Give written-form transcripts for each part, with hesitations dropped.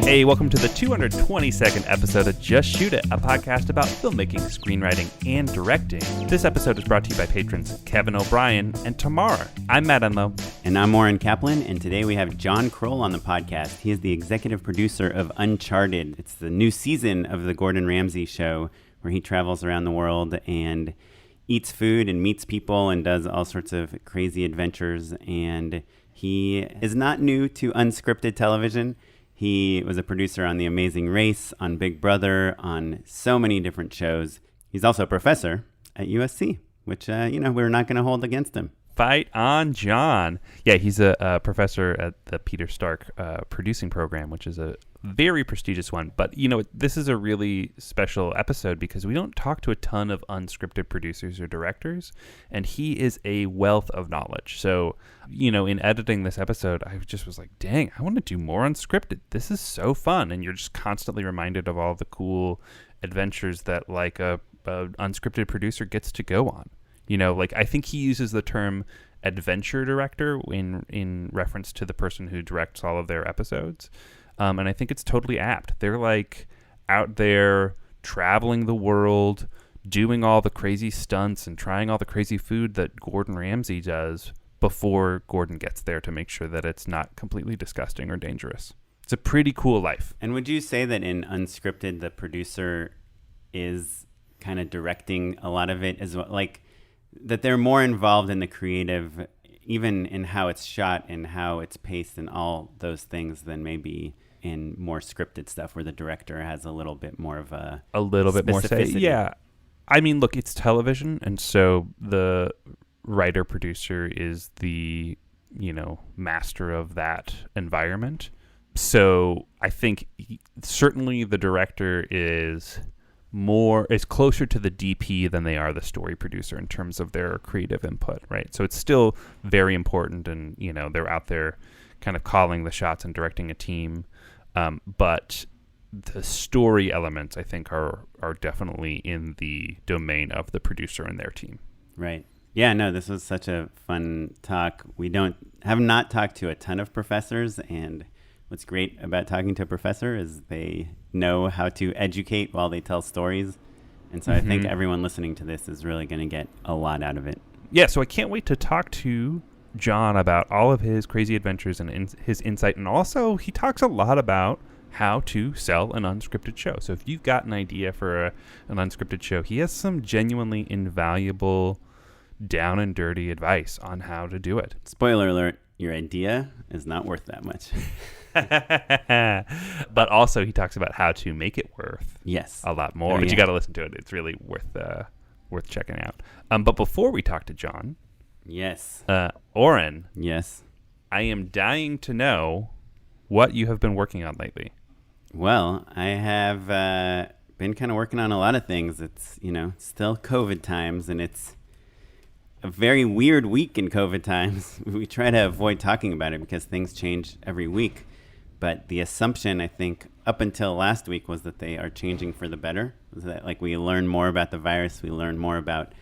Hey, welcome to the 222nd episode of Just Shoot It, a podcast about filmmaking, screenwriting, and directing. This episode is brought to you by patrons Kevin O'Brien and Tamar. I'm Matt Enlow. And I'm Warren Kaplan, and today we have Jon Kroll on the podcast. He is the executive producer of Uncharted. It's the new season of the Gordon Ramsay show, where he travels around the world and eats food and meets people and does all sorts of crazy adventures. And he is not new to unscripted television. He was a producer on The Amazing Race, on Big Brother, on so many different shows. He's also a professor at USC, which, we're not going to hold against him. Fight on, John. Yeah, he's a professor at the Peter Stark producing program, which is a very prestigious one. But, this is a really special episode because we don't talk to a ton of unscripted producers or directors, and he is a wealth of knowledge. So, in editing this episode, I just was like, dang, I want to do more unscripted. This is so fun. And you're just constantly reminded of all the cool adventures that like a unscripted producer gets to go on. I think he uses the term adventure director in reference to the person who directs all of their episodes. And I think it's totally apt. They're like out there traveling the world, doing all the crazy stunts and trying all the crazy food that Gordon Ramsay does before Gordon gets there to make sure that it's not completely disgusting or dangerous. It's a pretty cool life. And would you say that in unscripted, the producer is kind of directing a lot of it as well? Like, that they're more involved in the creative, even in how it's shot and how it's paced and all those things than maybe in more scripted stuff where the director has a little bit more of a bit more say. Yeah. I mean, look, it's television, and so the writer producer is the, master of that environment. So I think certainly the director is closer to the DP than they are the story producer in terms of their creative input, right? So it's still very important, and they're out there kind of calling the shots and directing a team, but the story elements I think are definitely in the domain of the producer and their team. Right. Yeah, no, this was such a fun talk. We have not talked to a ton of professors, and what's great about talking to a professor is they know how to educate while they tell stories. And so I think everyone listening to this is really going to get a lot out of it. Yeah, so I can't wait to talk to John about all of his crazy adventures and his insight. And also, he talks a lot about how to sell an unscripted show. So if you've got an idea for an unscripted show, he has some genuinely invaluable, down and dirty advice on how to do it. Spoiler alert, your idea is not worth that much. But also he talks about how to make it worth a lot more. But you got to listen to it. It's really worth checking out. But before we talk to John, Oren, I am dying to know what you have been working on lately. Well, I have been kind of working on a lot of things. It's still COVID times, and it's a very weird week in COVID times. We try to avoid talking about it because things change every week. But the assumption, I think, up until last week was that they are changing for the better. Was that like we learn more about the virus, we learn more about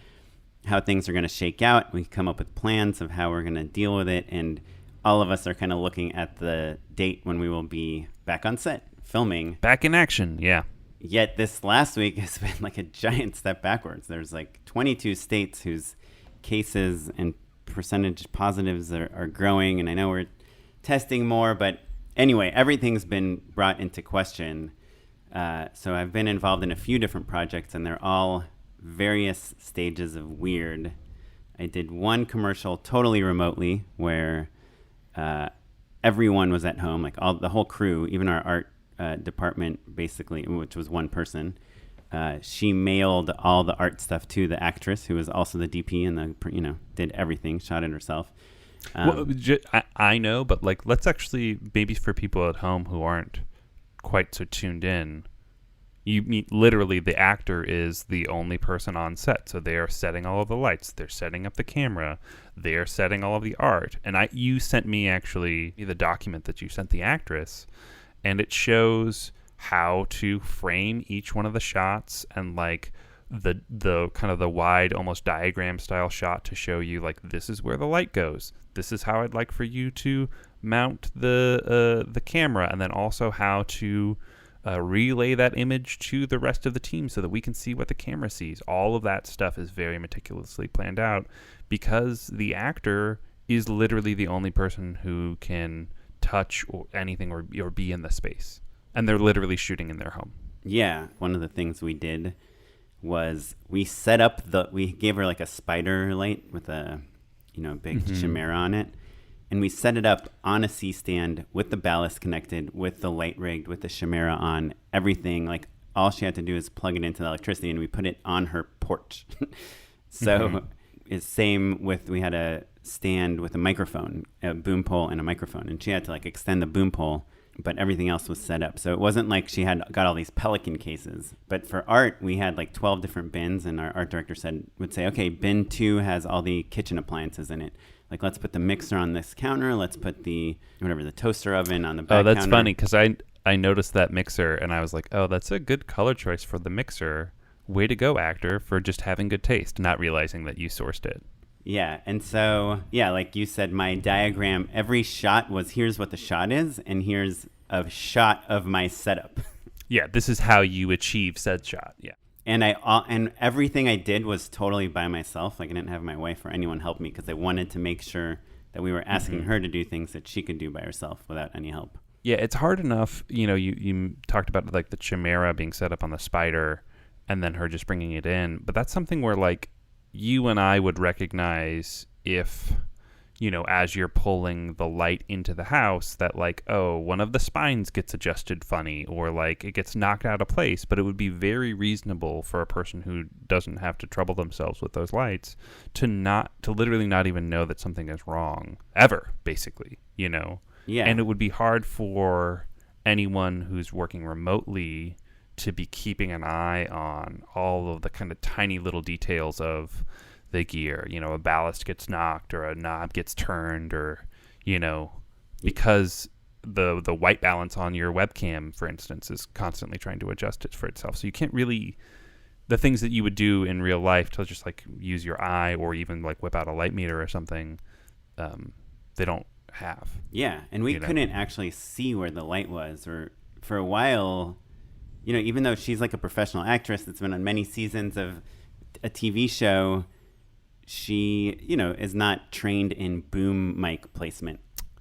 how things are going to shake out. We come up with plans of how we're going to deal with it. And all of us are kind of looking at the date when we will be back on set, filming. Back in action, yeah. Yet this last week has been like a giant step backwards. There's like 22 states whose cases and percentage positives are growing. And I know we're testing more, but anyway, everything's been brought into question. So I've been involved in a few different projects, and they're all various stages of weird. I did one commercial totally remotely where everyone was at home, like the whole crew, even our art department, basically, which was one person. She mailed all the art stuff to the actress, who was also the DP and did everything, shot it herself. I know, but let's actually, maybe for people at home who aren't quite so tuned in, you mean literally the actor is the only person on set. So they are setting all of the lights, they're setting up the camera, they're setting all of the art. And you sent me actually the document that you sent the actress, and it shows how to frame each one of the shots and the kind of the wide, almost diagram style shot to show you this is where the light goes. This is how I'd like for you to mount the camera, and then also how to relay that image to the rest of the team so that we can see what the camera sees. All of that stuff is very meticulously planned out because the actor is literally the only person who can touch or anything or be in the space. And they're literally shooting in their home. Yeah. One of the things we did was we gave her like a spider light with a, big chimera on it. And we set it up on a C-stand with the ballast connected, with the light rigged, with the chimera on, everything. Like, all she had to do is plug it into the electricity, and we put it on her porch. So it's same with, we had a stand with a microphone, a boom pole and a microphone. And she had to, like, extend the boom pole, but everything else was set up. So it wasn't like she had got all these Pelican cases. But for art, we had, like, 12 different bins, and our art director would say, okay, bin 2 has all the kitchen appliances in it. Like, let's put the mixer on this counter. Let's put the toaster oven on the back counter. Oh, that's funny because I noticed that mixer and I was like, oh, that's a good color choice for the mixer. Way to go, actor, for just having good taste, not realizing that you sourced it. Yeah, and so, like you said, my diagram, every shot was here's what the shot is, and here's a shot of my setup. Yeah, this is how you achieve said shot, yeah. And and everything I did was totally by myself. Like, I didn't have my wife or anyone help me because I wanted to make sure that we were asking her to do things that she could do by herself without any help. Yeah, it's hard enough. You talked about like the chimera being set up on the spider and then her just bringing it in. But that's something where like you and I would recognize if, as you're pulling the light into the house that like, oh, one of the spines gets adjusted funny or like it gets knocked out of place. But it would be very reasonable for a person who doesn't have to trouble themselves with those lights to literally not even know that something is wrong ever, basically, Yeah. And it would be hard for anyone who's working remotely to be keeping an eye on all of the kind of tiny little details of the gear, a ballast gets knocked or a knob gets turned or, because the white balance on your webcam, for instance, is constantly trying to adjust it for itself. So you can't really, the things that you would do in real life to just like use your eye or even like whip out a light meter or something, they don't have. Yeah. And we couldn't actually see where the light was, or for a while, even though she's like a professional actress that's been on many seasons of a TV show, she, is not trained in boom mic placement.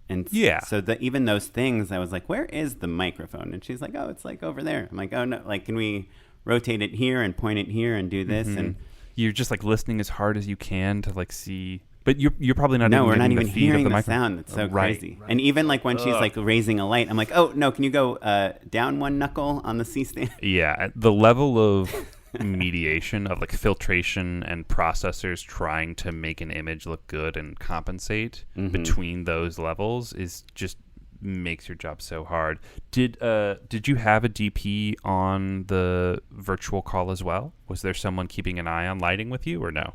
And so even those things, I was like, where is the microphone? And she's like, oh, it's like over there. I'm like, oh, no, like, can we rotate it here and point it here and do this? And you're just like listening as hard as you can to like see, but you're probably not. No, we're not even the hearing the microphone. sound. It's so crazy. Right. And even like when she's like raising a light, I'm like, oh no, can you go down one knuckle on the C stand? Yeah, the level of mediation of like filtration and processors trying to make an image look good and compensate between those levels is just makes your job so hard. Did you have a DP on the virtual call as well? Was there someone keeping an eye on lighting with you or no?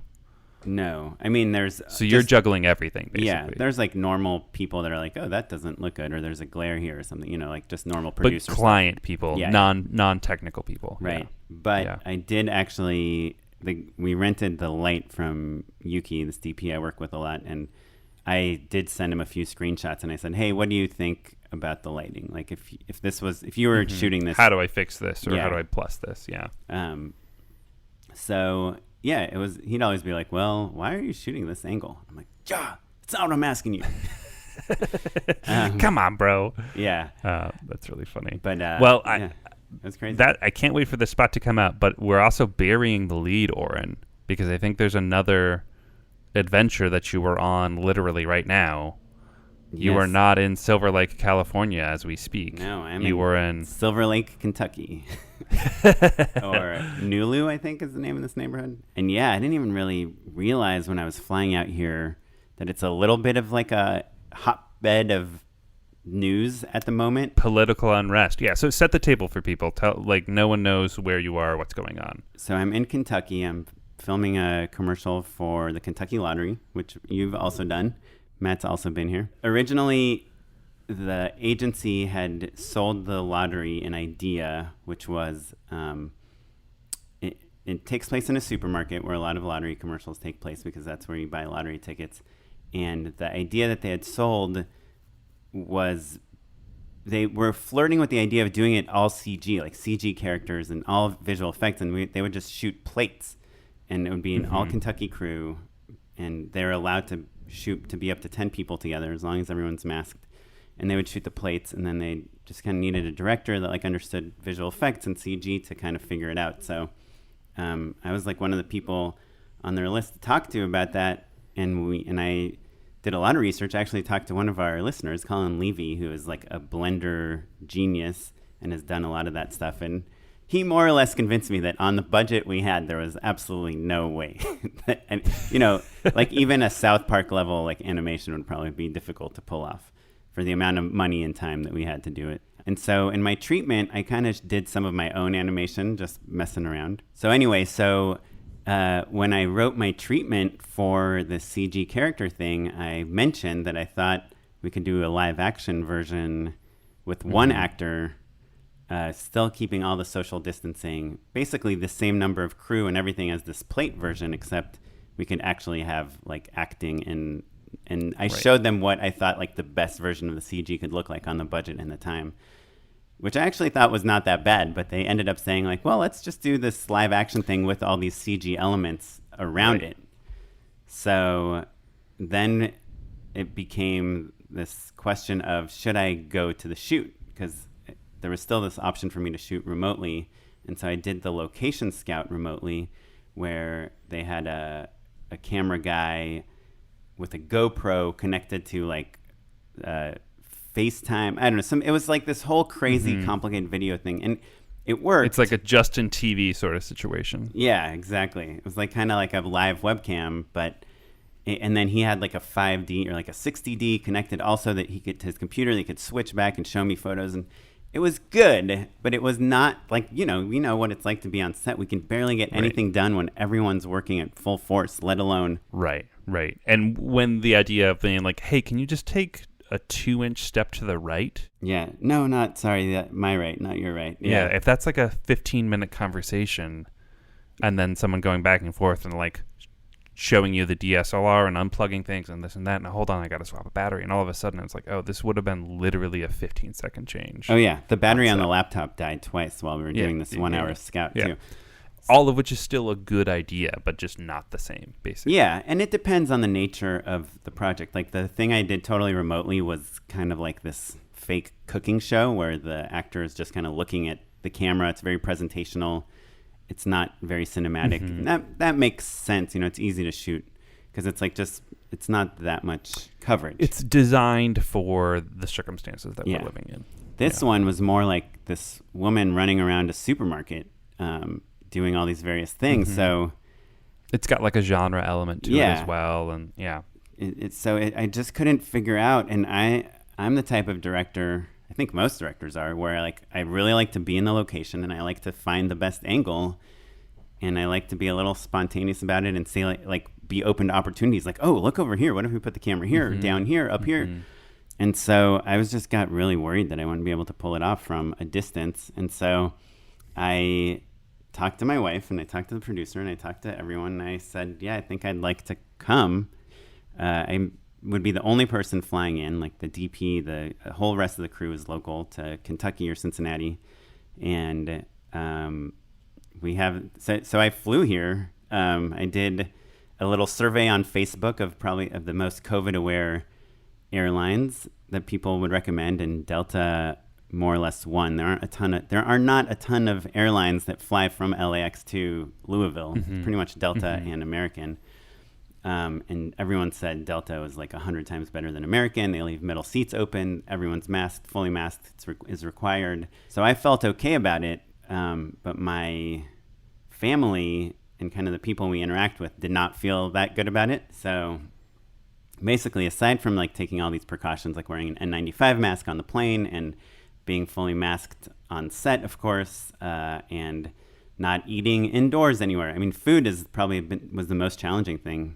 No. I mean, there's... So you're juggling everything, basically. Yeah, there's like normal people that are like, oh, that doesn't look good, or there's a glare here or something, like just normal producers. But client people, non-technical people. Right. Yeah. But I did actually... we rented the light from Yuki, this DP I work with a lot, and I did send him a few screenshots, and I said, hey, what do you think about the lighting? Like, if you were shooting this... How do I fix this, or how do I plus this? Yeah. So... Yeah, it was. He'd always be like, well, why are you shooting this angle? I'm like, that's not what I'm asking you. Come on, bro. Yeah. That's really funny. But, that's crazy. I can't wait for the spot to come out, but we're also burying the lead, Oren, because I think there's another adventure that you were on literally right now. Yes. You are not in Silver Lake, California as we speak. No, you were in Silver Lake, Kentucky. Or Nulu, I think is the name of this neighborhood. And I didn't even really realize when I was flying out here that it's a little bit of like a hotbed of news at the moment. Political unrest. Yeah, so set the table for people. No one knows where you are, what's going on. So I'm in Kentucky. I'm filming a commercial for the Kentucky Lottery, which you've also done. Matt's also been here. Originally, the agency had sold the lottery an idea, which was it takes place in a supermarket where a lot of lottery commercials take place because that's where you buy lottery tickets. And the idea that they had sold was they were flirting with the idea of doing it all CG, like CG characters and all visual effects, and they would just shoot plates, and it would be an all Kentucky crew, and they're allowed to shoot to be up to 10 people together as long as everyone's masked, and they would shoot the plates, and then they just kind of needed a director that like understood visual effects and CG to kind of figure it out. So I was like one of the people on their list to talk to about that, and I did a lot of research. I actually talked to one of our listeners, Colin Levy, who is like a Blender genius and has done a lot of that stuff. And he more or less convinced me that on the budget we had, there was absolutely no way. And, you know, like even a South Park level like animation would probably be difficult to pull off for the amount of money and time that we had to do it. And so in my treatment, I kind of did some of my own animation, just messing around. So anyway, when I wrote my treatment for the CG character thing, I mentioned that I thought we could do a live action version with one actor, still keeping all the social distancing, basically the same number of crew and everything as this plate version, except we could actually have like acting and I showed them what I thought like the best version of the CG could look like on the budget and the time, which I actually thought was not that bad, but they ended up saying like, well, let's just do this live action thing with all these CG elements around it. So then it became this question of, should I go to the shoot? Because there was still this option for me to shoot remotely. And so I did the location scout remotely, where they had a camera guy with a GoPro connected to like FaceTime. I don't know. It was like this whole crazy complicated video thing, and it worked. It's like a Justin TV sort of situation. Yeah, exactly. It was like kind of like a live webcam, and then he had like a 5D or like a 60D connected also that he could to his computer. They could switch back and show me photos, and it was good, but it was not like, you know, we know what it's like to be on set. We can barely get anything done when everyone's working at full force, let alone. Right. And when the idea of being like, hey, can you just take a 2-inch step to the right? Yeah. No, my right, not your right. Yeah. If that's like a 15-minute conversation and then someone going back and forth and like showing you the DSLR and unplugging things and this and that, and hold on, I got to swap a battery, and all of a sudden it's like, oh, this would have been literally a 15-second change. Oh yeah, the battery on the laptop died twice while we were doing this 1 hour scout too. All of which is still a good idea, but just not the same, basically. Yeah, and it depends on the nature of the project. Like the thing I did totally remotely was kind of like this fake cooking show where the actor is just kind of looking at the camera. It's very presentational. It's not very cinematic. That makes sense. You know, it's easy to shoot because it's like it's not that much coverage. It's designed for the circumstances that we're living in. This one was more like this woman running around a supermarket doing all these various things. So it's got like a genre element to it as well. And I just couldn't figure out. And I'm the type of director, I think most directors are, where like I really like to be in the location and I like to find the best angle, and I like to be a little spontaneous about it and say like be open to opportunities. Like, oh, look over here. What if we put the camera here, down here, up here? And so I got really worried that I wouldn't be able to pull it off from a distance. And so I talked to my wife and I talked to the producer and I talked to everyone. And I said, yeah, I think I'd like to come. I would be the only person flying in, like the DP, the whole rest of the crew is local to Kentucky or Cincinnati. And so I flew here. I did a little survey on Facebook of the most COVID aware airlines that people would recommend, and Delta more or less won. There are not a ton of airlines that fly from LAX to Louisville. It's pretty much Delta and American. And everyone said Delta was like 100 times better than American. They leave middle seats open. Everyone's masked, fully masked is required. So I felt okay about it. But my family and kind of the people we interact with did not feel that good about it. So basically, aside from like taking all these precautions, like wearing an N95 mask on the plane and being fully masked on set, of course, and not eating indoors anywhere. I mean, food was the most challenging thing.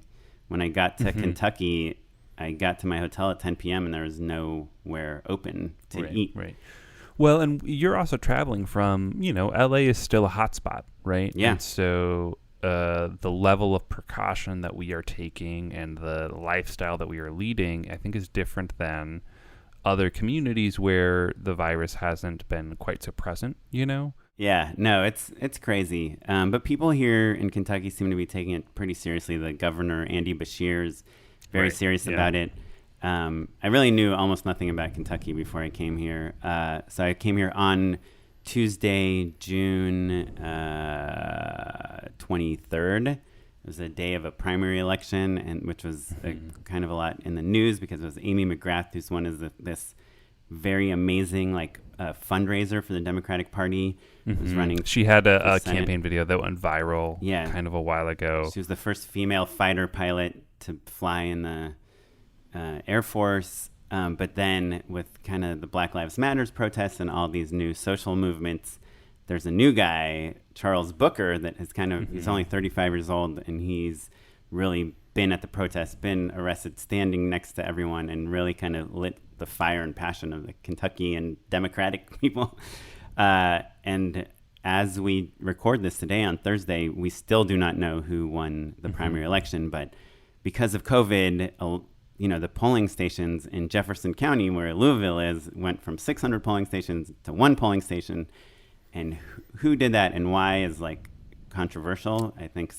When I got to Kentucky, I got to my hotel at 10 p.m. and there was nowhere open to eat. Right. Well, and you're also traveling from, LA is still a hotspot, right? Yeah. And so the level of precaution that we are taking and the lifestyle that we are leading, I think, is different than other communities where the virus hasn't been quite so present, you know? Yeah, no, it's crazy. But people here in Kentucky seem to be taking it pretty seriously. The governor, Andy Beshear, is very serious about it. I really knew almost nothing about Kentucky before I came here. So I came here on Tuesday, June 23rd. It was a day of a primary election, and which was kind of a lot in the news because it was Amy McGrath, who's one of this very amazing fundraiser for the Democratic Party. Was running. She had a campaign video that went viral kind of a while ago. She was the first female fighter pilot to fly in the Air Force. But then with kind of the Black Lives Matters protests and all these new social movements, there's a new guy, Charles Booker, that has he's only 35 years old, and he's really been at the protests, been arrested, standing next to everyone, and really kind of lit the fire and passion of the Kentucky and Democratic people. And as we record this today on Thursday, we still do not know who won the primary election. But because of COVID, the polling stations in Jefferson County, where Louisville is, went from 600 polling stations to one polling station. And who did that and why is controversial. I think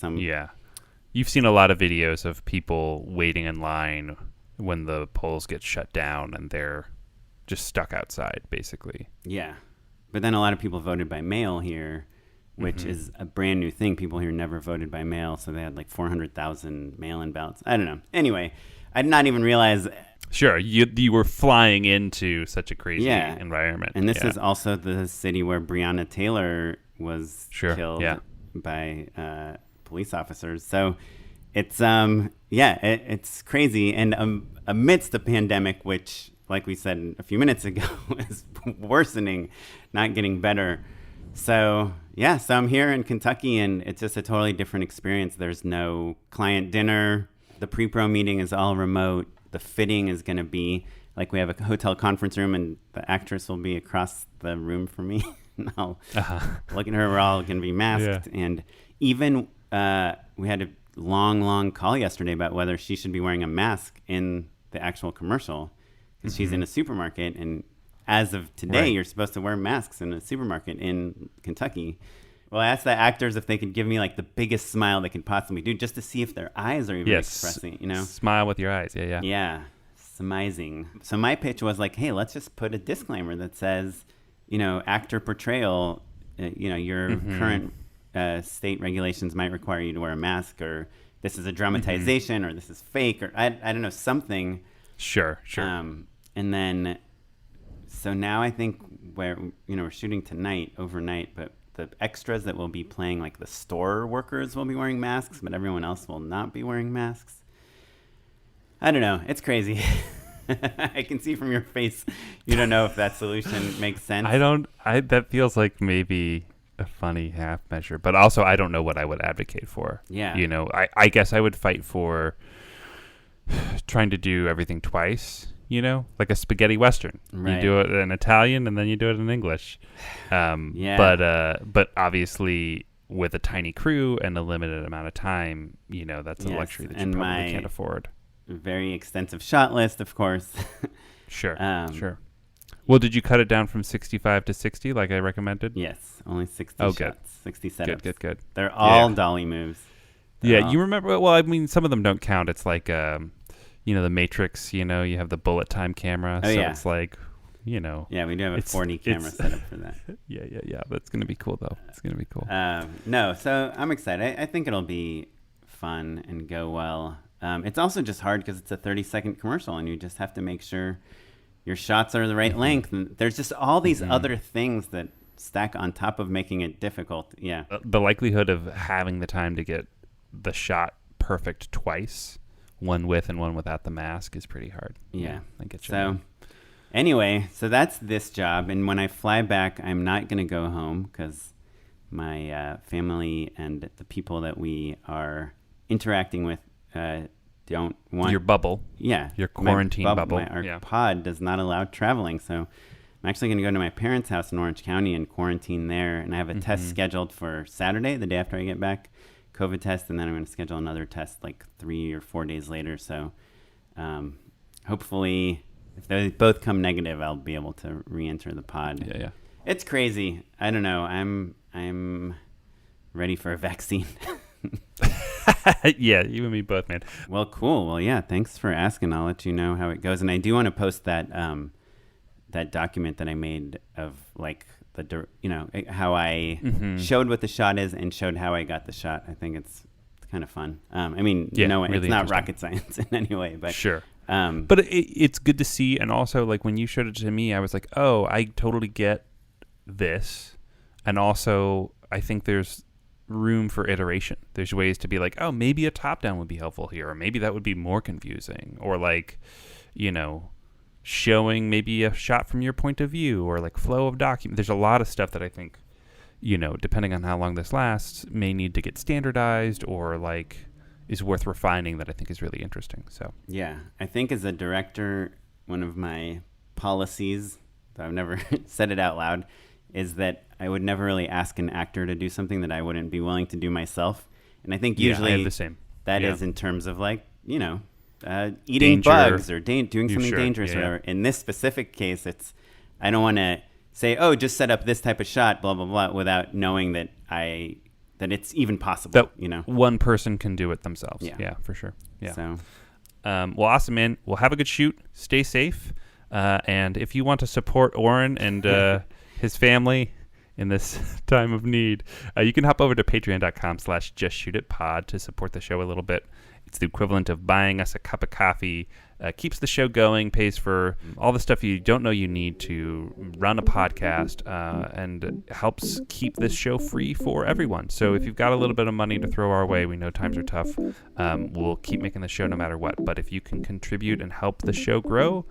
You've seen a lot of videos of people waiting in line when the polls get shut down and they're just stuck outside, basically. Yeah. But then a lot of people voted by mail here, which is a brand new thing. People here never voted by mail, so they had 400,000 mail-in ballots. I don't know. Anyway, I did not even realize... Sure, you were flying into such a crazy environment. And this is also the city where Breonna Taylor was killed by police officers. So it's it's crazy. And amidst the pandemic, which, like we said a few minutes ago, is worsening, not getting better. So I'm here in Kentucky, and it's just a totally different experience. There's no client dinner. The pre-pro meeting is all remote. The fitting is going to be we have a hotel conference room, and the actress will be across the room from me. And I'll look at her. We're all going to be masked. Yeah. And even we had a long call yesterday about whether she should be wearing a mask in the actual commercial because she's in a supermarket. And as of today, you're supposed to wear masks in a supermarket in Kentucky. Well, I asked the actors if they could give me the biggest smile they could possibly do, just to see if their eyes are even expressing, Smile with your eyes, yeah. Yeah, smizing. So my pitch was hey, let's just put a disclaimer that says, actor portrayal, your current state regulations might require you to wear a mask, or this is a dramatization, or this is fake, or I don't know, something. Sure. And then, so now I think we're shooting tonight, overnight, but the extras that will be playing, the store workers will be wearing masks, but everyone else will not be wearing masks. I don't know. It's crazy. I can see from your face you don't know if that solution makes sense. That feels like maybe a funny half measure, but also I don't know what I would advocate for. Yeah. I guess I would fight for trying to do everything twice. Like a spaghetti western. Right. You do it in Italian and then you do it in English. But obviously with a tiny crew and a limited amount of time, that's a luxury that you probably can't afford. Very extensive shot list, of course. Sure. Well, did you cut it down from 65 to 60 like I recommended? Yes, only 60 shots, good. 60 setups. Good. They're all dolly moves. You remember? Well, I mean, some of them don't count. It's like the Matrix, you have the bullet time camera. Oh, so yeah. it's like, Yeah, we do have a 40 camera setup for that. Yeah. That's going to be cool, though. It's going to be cool. So I'm excited. I think it'll be fun and go well. It's also just hard because it's a 30-second commercial, and you just have to make sure your shots are the right length. And there's just all these other things that stack on top of making it difficult. Yeah. The likelihood of having the time to get the shot perfect twice, one with and one without the mask, is pretty hard. Yeah. I get you. So anyway, so that's this job. And when I fly back, I'm not going to go home because my family and the people that we are interacting with don't want... Your bubble. Yeah. Your quarantine bubble. Our pod does not allow traveling. So I'm actually going to go to my parents' house in Orange County and quarantine there. And I have a test scheduled for Saturday, the day after I get back. COVID test, and then I'm going to schedule another test 3 or 4 days later. So hopefully if they both come negative, I'll be able to re-enter the pod. Yeah. It's crazy. I don't know. I'm ready for a vaccine. Yeah, you and me both, man. Well, cool. Well, yeah, thanks for asking. I'll let you know how it goes. And I do want to post that that document that I made of like how I showed what the shot is and showed how I got the shot. I think it's kind of fun. I mean, really it's not rocket science in any way, but sure. But it's good to see. And also, like, when you showed it to me, I was like, oh, I totally get this. And also, I think there's room for iteration. There's ways to be like, oh, maybe a top down would be helpful here, or maybe that would be more confusing, or like, showing maybe a shot from your point of view, or like flow of document. There's a lot of stuff that I think, depending on how long this lasts, may need to get standardized or like is worth refining, that I think is really interesting. So yeah, I think as a director, one of my policies, though I've never said it out loud, is that I would never really ask an actor to do something that I wouldn't be willing to do myself. And I think usually I have the same. That is in terms of like, eating Danger. bugs or doing something dangerous or Yeah. whatever. In this specific case, I don't want to say, oh, just set up this type of shot, blah, blah, blah, without knowing that it's even possible. That one person can do it themselves. Yeah, for sure. Yeah. So, well, awesome, man. Well, have a good shoot. Stay safe. And if you want to support Oren and his family in this time of need, you can hop over to patreon.com/justshootitpod to support the show a little bit. It's the equivalent of buying us a cup of coffee, keeps the show going, pays for all the stuff you don't know you need to run a podcast, and helps keep this show free for everyone. So if you've got a little bit of money to throw our way, we know times are tough. We'll keep making the show no matter what. But if you can contribute and help the show grow,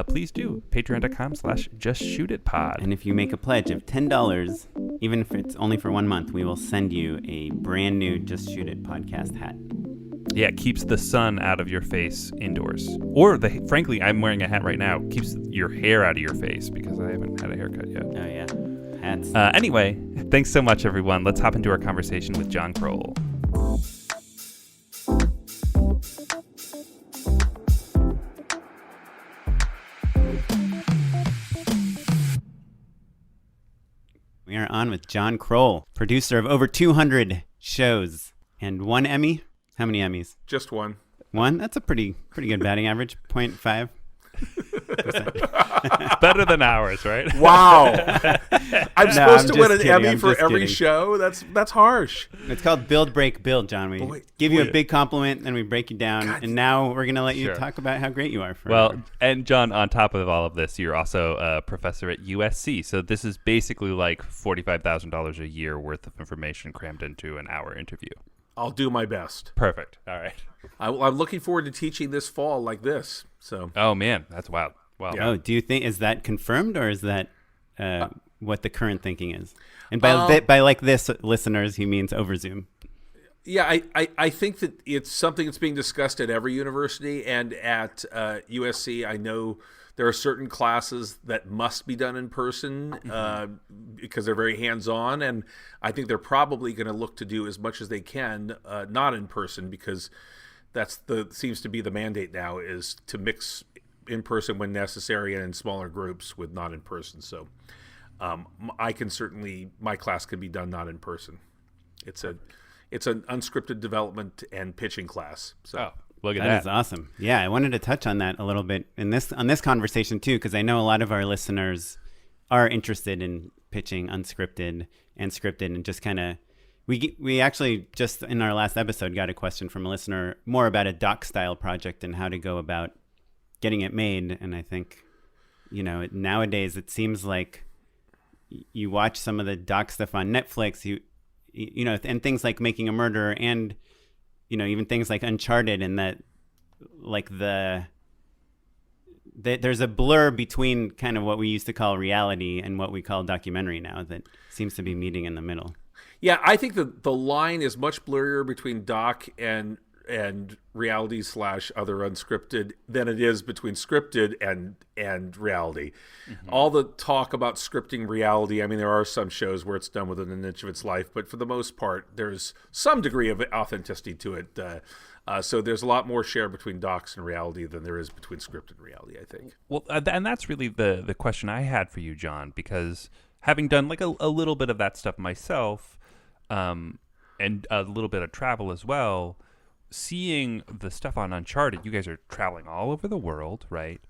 please do. Patreon.com/justshootitpod. and if you make a pledge of $10, even if it's only for 1 month, we will send you a brand new Just Shoot It podcast hat. Yeah, it keeps the sun out of your face indoors. Or, frankly, I'm wearing a hat right now. Keeps your hair out of your face because I haven't had a haircut yet. Oh, yeah. Hats. Anyway, thanks so much, everyone. Let's hop into our conversation with Jon Kroll. We are on with Jon Kroll, producer of over 200 shows and 1 Emmy. How many Emmys? Just one. One? That's a pretty good batting average. 0.5. Better than ours, right? Wow. I'm supposed to win an kidding. Emmy for every show? That's harsh. It's called Build, Break, Build, John. We give you a big compliment, then we break you down, and now we're going to let you talk about how great you are. Well, and John, on top of all of this, you're also a professor at USC. So this is basically like $45,000 a year worth of information crammed into an hour interview. I'll do my best. Perfect. All right. I'm looking forward to teaching this fall like this. So. Oh, man. That's wild. Wow. Oh, do you think, is that confirmed, or is that what the current thinking is? And by like this, listeners, he means over Zoom. Yeah, I think that it's something that's being discussed at every university, and at USC, I know there are certain classes that must be done in person because they're very hands-on, and I think they're probably going to look to do as much as they can not in person, because seems to be the mandate now, is to mix in person when necessary and in smaller groups with not in person. So my class can be done not in person. It's an unscripted development and pitching class. So. Look at that. That is awesome. Yeah, I wanted to touch on that a little bit on this conversation too, because I know a lot of our listeners are interested in pitching unscripted and scripted, and just kind of we actually just in our last episode got a question from a listener more about a doc style project and how to go about getting it made. And I think nowadays it seems like you watch some of the doc stuff on Netflix, and things like Making a Murderer, and even things like Uncharted, and that like there's a blur between kind of what we used to call reality and what we call documentary now that seems to be meeting in the middle. Yeah, I think that the line is much blurrier between doc and reality / other unscripted than it is between scripted and reality. Mm-hmm. All the talk about scripting reality, I mean, there are some shows where it's done within an inch of its life, but for the most part, there's some degree of authenticity to it. So there's a lot more share between docs and reality than there is between script and reality, I think. Well, and that's really the question I had for you, John, because having done like a little bit of that stuff myself, and a little bit of travel as well, seeing the stuff on Uncharted, you guys are traveling all over the world, right?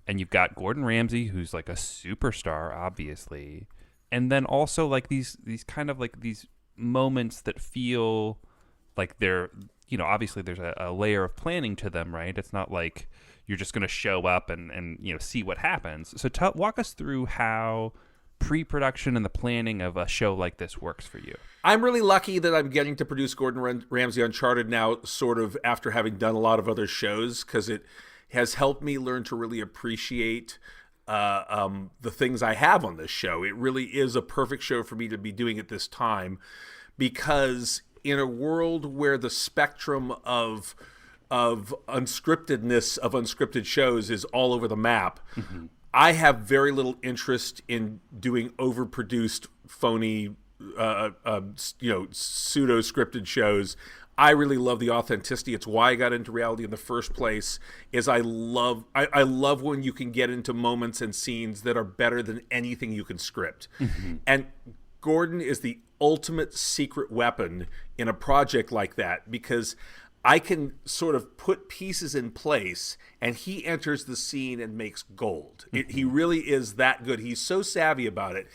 And you've got Gordon Ramsay, who's like a superstar, obviously, and then also like these kind of like these moments that feel like they're, obviously there's a layer of planning to them, right? It's not like you're just going to show up and see what happens. So walk us through how pre-production and the planning of a show like this works for you. I'm really lucky that I'm getting to produce Gordon Ramsay Uncharted now, sort of after having done a lot of other shows, because it has helped me learn to really appreciate the things I have on this show. It really is a perfect show for me to be doing at this time, because in a world where the spectrum of unscriptedness of unscripted shows is all over the map, I have very little interest in doing overproduced, phony, pseudo-scripted shows. I really love the authenticity. It's why I got into reality in the first place. I love when you can get into moments and scenes that are better than anything you can script. And Gordon is the ultimate secret weapon in a project like that, because I can sort of put pieces in place and he enters the scene and makes gold. He really is that good. He's so savvy about it.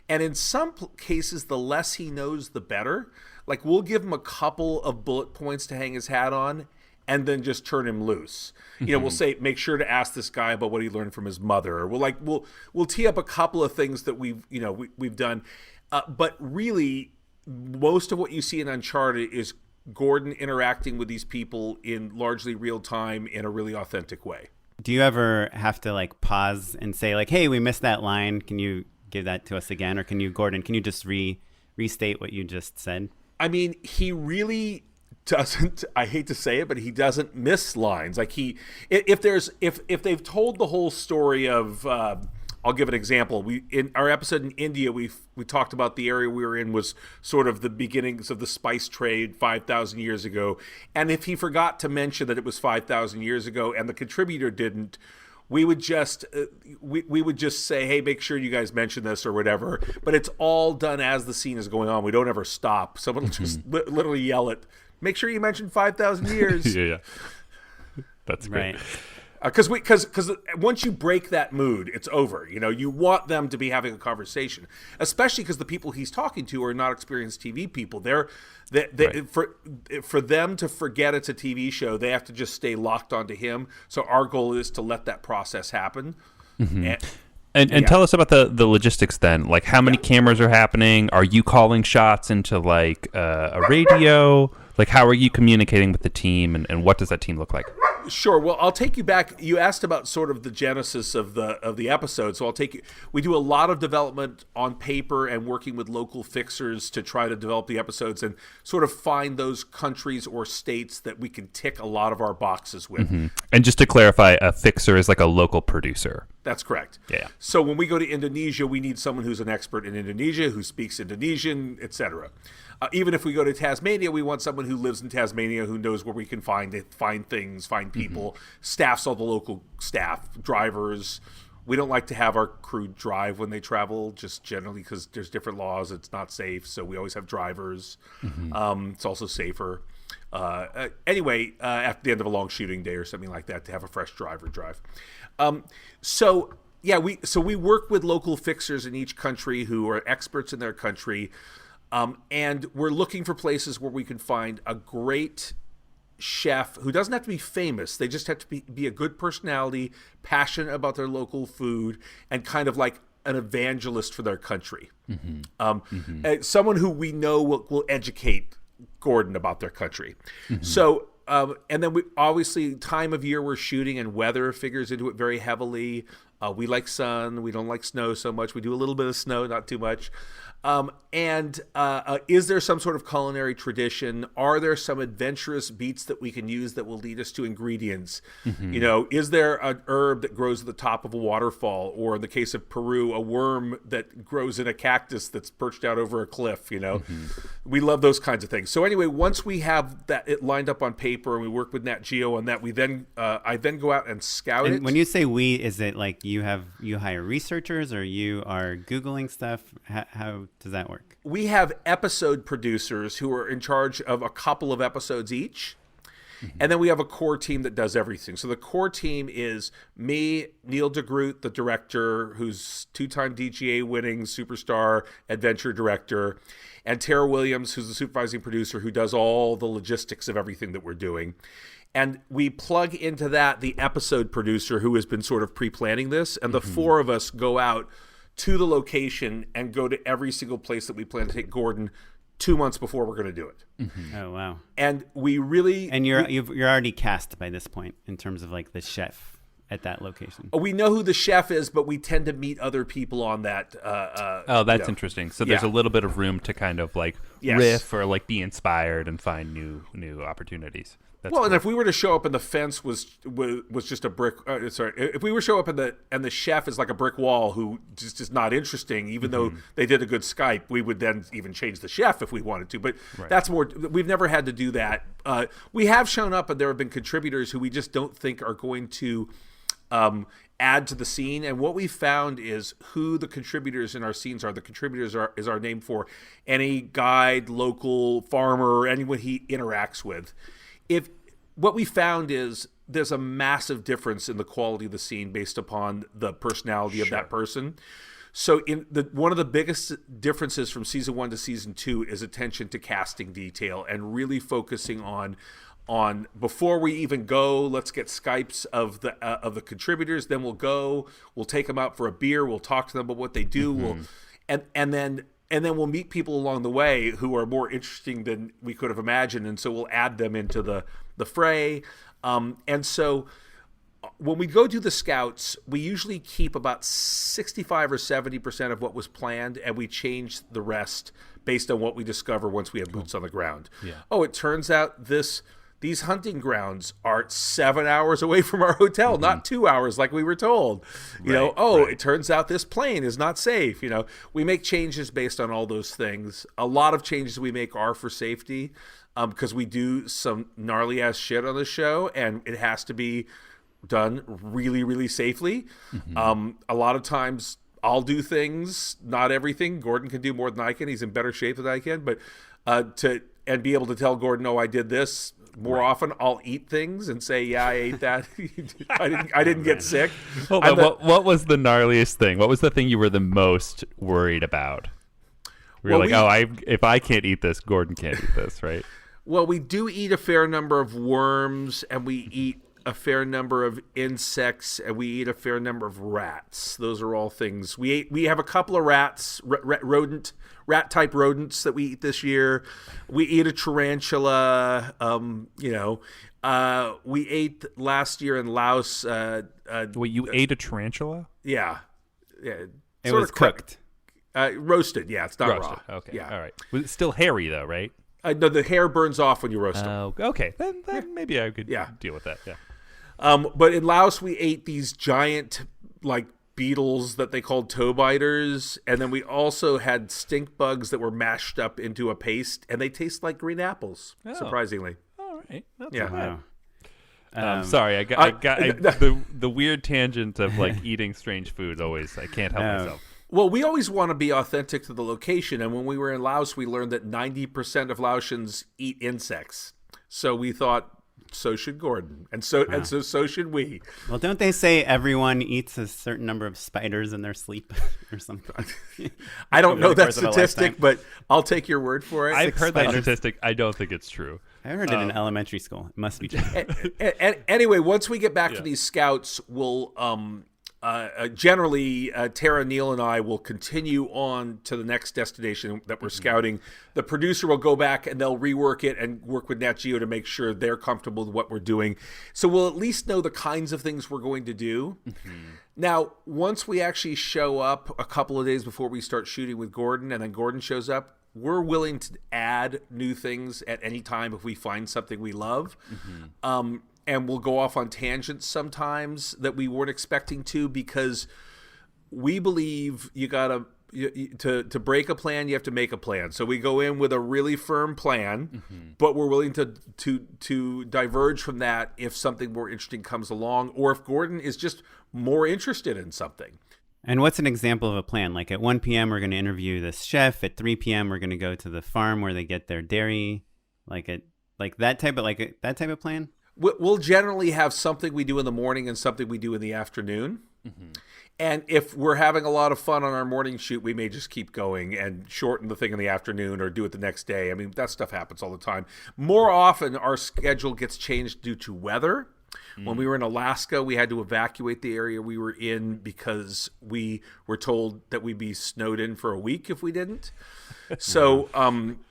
And in some cases, the less he knows, the better. Like, we'll give him a couple of bullet points to hang his hat on and then just turn him loose. We'll say, make sure to ask this guy about what he learned from his mother. Or we'll tee up a couple of things that we've done. But really, most of what you see in Uncharted is Gordon interacting with these people in largely real time in a really authentic way. Do you ever have to like pause and say like, hey, we missed that line. Can you give that to us again? Or Gordon, can you just restate what you just said? I mean, he really doesn't, I hate to say it, but he doesn't miss lines. Like if they've told the whole story of, I'll give an example. In our episode in India, we talked about the area we were in was sort of the beginnings of the spice trade 5,000 years ago. And if he forgot to mention that it was 5,000 years ago and the contributor didn't, we would just say, hey, make sure you guys mention this or whatever. But it's all done as the scene is going on. We don't ever stop. Someone will just literally yell it, make sure you mention 5,000 years. Yeah. That's great. Right. Because once you break that mood, it's over. You want them to be having a conversation, especially because the people he's talking to are not experienced TV people. Right. For them to forget it's a TV show, they have to just stay locked onto him. So our goal is to let that process happen. And tell us about the logistics then. Like, how many cameras are happening? Are you calling shots into like a radio? Like, how are you communicating with the team, and what does that team look like? Sure. Well, I'll take you back. You asked about sort of the genesis of the episode, so I'll take you. We do a lot of development on paper and working with local fixers to try to develop the episodes and sort of find those countries or states that we can tick a lot of our boxes with. And just to clarify, a fixer is like a local producer. That's correct. Yeah. So when we go to Indonesia, we need someone who's an expert in Indonesia, who speaks Indonesian, etc. Even if we go to Tasmania, we want someone who lives in Tasmania, who knows where we can find things, find people, staffs all the local staff, drivers. We don't like to have our crew drive when they travel, just generally because there's different laws. It's not safe, so we always have drivers. It's also safer. Anyway, at the end of a long shooting day or something like that, to have a fresh driver drive. We work with local fixers in each country who are experts in their country. And we're looking for places where we can find a great chef who doesn't have to be famous. They just have to be a good personality, passionate about their local food, and kind of like an evangelist for their country. Someone who we know will educate Gordon about their country. So, and then we obviously time of year we're shooting and weather figures into it very heavily. We like sun. We don't like snow so much. We do a little bit of snow, not too much. And is there some sort of culinary tradition? Are there some adventurous beats that we can use that will lead us to ingredients? You know, is there an herb that grows at the top of a waterfall, or in the case of Peru, a worm that grows in a cactus that's perched out over a cliff? You know, we love those kinds of things. So anyway, once we have that it lined up on paper and we work with Nat Geo on that, we then I then go out and scout it. When you say we, is it like you hire researchers, or you are Googling stuff? How does that work? We have episode producers who are in charge of a couple of episodes each. And then we have a core team that does everything. So the core team is me, Neil DeGroot, the director, who's 2-time DGA winning superstar adventure director, and Tara Williams, who's the supervising producer, who does all the logistics of everything that we're doing. And we plug into that the episode producer, who has been sort of pre-planning this. And the four of us go out to the location and go to every single place that we plan to take Gordon 2 months before we're going to do it. Oh, wow. And we really... And you're already cast by this point in terms of like the chef at that location. We know who the chef is, but we tend to meet other people on that. That's interesting. So there's a little bit of room to kind of like riff or like be inspired and find new opportunities. That's well, cool. and if we were to show up and the fence was just a brick, if we were to show up and the chef is like a brick wall who just is not interesting, even though they did a good Skype, we would then even change the chef if we wanted to. But that's more. We've never had to do that. We have shown up, and there have been contributors who we just don't think are going to add to the scene. And what we found is who the contributors in our scenes are. The contributors is our name for any guide, local farmer, anyone he interacts with. If what we found is there's a massive difference in the quality of the scene based upon the personality of that person. So one of the biggest differences from season 1 to season 2 is attention to casting detail and really focusing on before we even go, let's get Skypes of the contributors. Then we'll take them out for a beer. We'll talk to them about what they do. And then we'll meet people along the way who are more interesting than we could have imagined. And so we'll add them into the fray. And so when we go do the scouts, we usually keep about 65 or 70% of what was planned, and we change the rest based on what we discover once we have boots on the ground. Yeah. Oh, it turns out these hunting grounds are 7 hours away from our hotel, not 2 hours like we were told. It turns out this plane is not safe. We make changes based on all those things. A lot of changes we make are for safety because we do some gnarly ass shit on the show, and it has to be done really, really safely. A lot of times I'll do things, not everything. Gordon can do more than I can. He's in better shape than I can, but and be able to tell Gordon, "No, I did this." More often, I'll eat things and say, "Yeah, I ate that. I didn't get sick." Hold on, what was the gnarliest thing? What was the thing you were the most worried about? If I can't eat this, Gordon can't eat this, right? Well, we do eat a fair number of worms, and we eat a fair number of insects, and we eat a fair number of rats. Those are all things we have a couple of rats, rat type rodents that we eat this year. We eat a tarantula. We ate last year in Laos. Wait, you ate a tarantula? Yeah. It was cooked. Roasted. Yeah, it's not roasted. Raw. Okay. Yeah. All right. Was it still hairy though, right? No, the hair burns off when you roast them. Okay. Then maybe I could deal with that. Yeah. But in Laos, we ate these giant, beetles that they called toe biters, and then we also had stink bugs that were mashed up into a paste, and they taste like green apples, surprisingly. All right. That's Wow. Sorry, I got the weird tangent of eating strange foods. Always, I can't help myself. Well, we always want to be authentic to the location, and when we were in Laos, we learned that 90% of Laotians eat insects. So we thought, so should Gordon, and so should we. Well, don't they say everyone eats a certain number of spiders in their sleep or something? I don't know that statistic, but I'll take your word for it. I've heard that statistic. I don't think it's true. I heard it in elementary school. It must be true. Anyway, once we get back to these scouts, we'll generally, Tara, Neil, and I will continue on to the next destination that we're scouting. The producer will go back and they'll rework it and work with Nat Geo to make sure they're comfortable with what we're doing. So we'll at least know the kinds of things we're going to do. Now, once we actually show up a couple of days before we start shooting with Gordon, and then Gordon shows up, we're willing to add new things at any time if we find something we love. And we'll go off on tangents sometimes that we weren't expecting to, because we believe you gotta to break a plan, you have to make a plan. So we go in with a really firm plan, but we're willing to diverge from that if something more interesting comes along, or if Gordon is just more interested in something. And what's an example of a plan? Like at 1 p.m. we're going to interview this chef. At 3 p.m. we're going to go to the farm where they get their dairy. Like that type of plan. We'll generally have something we do in the morning and something we do in the afternoon. And if we're having a lot of fun on our morning shoot, we may just keep going and shorten the thing in the afternoon or do it the next day. I mean, that stuff happens all the time. More often, our schedule gets changed due to weather. When we were in Alaska, we had to evacuate the area we were in because we were told that we'd be snowed in for a week if we didn't. So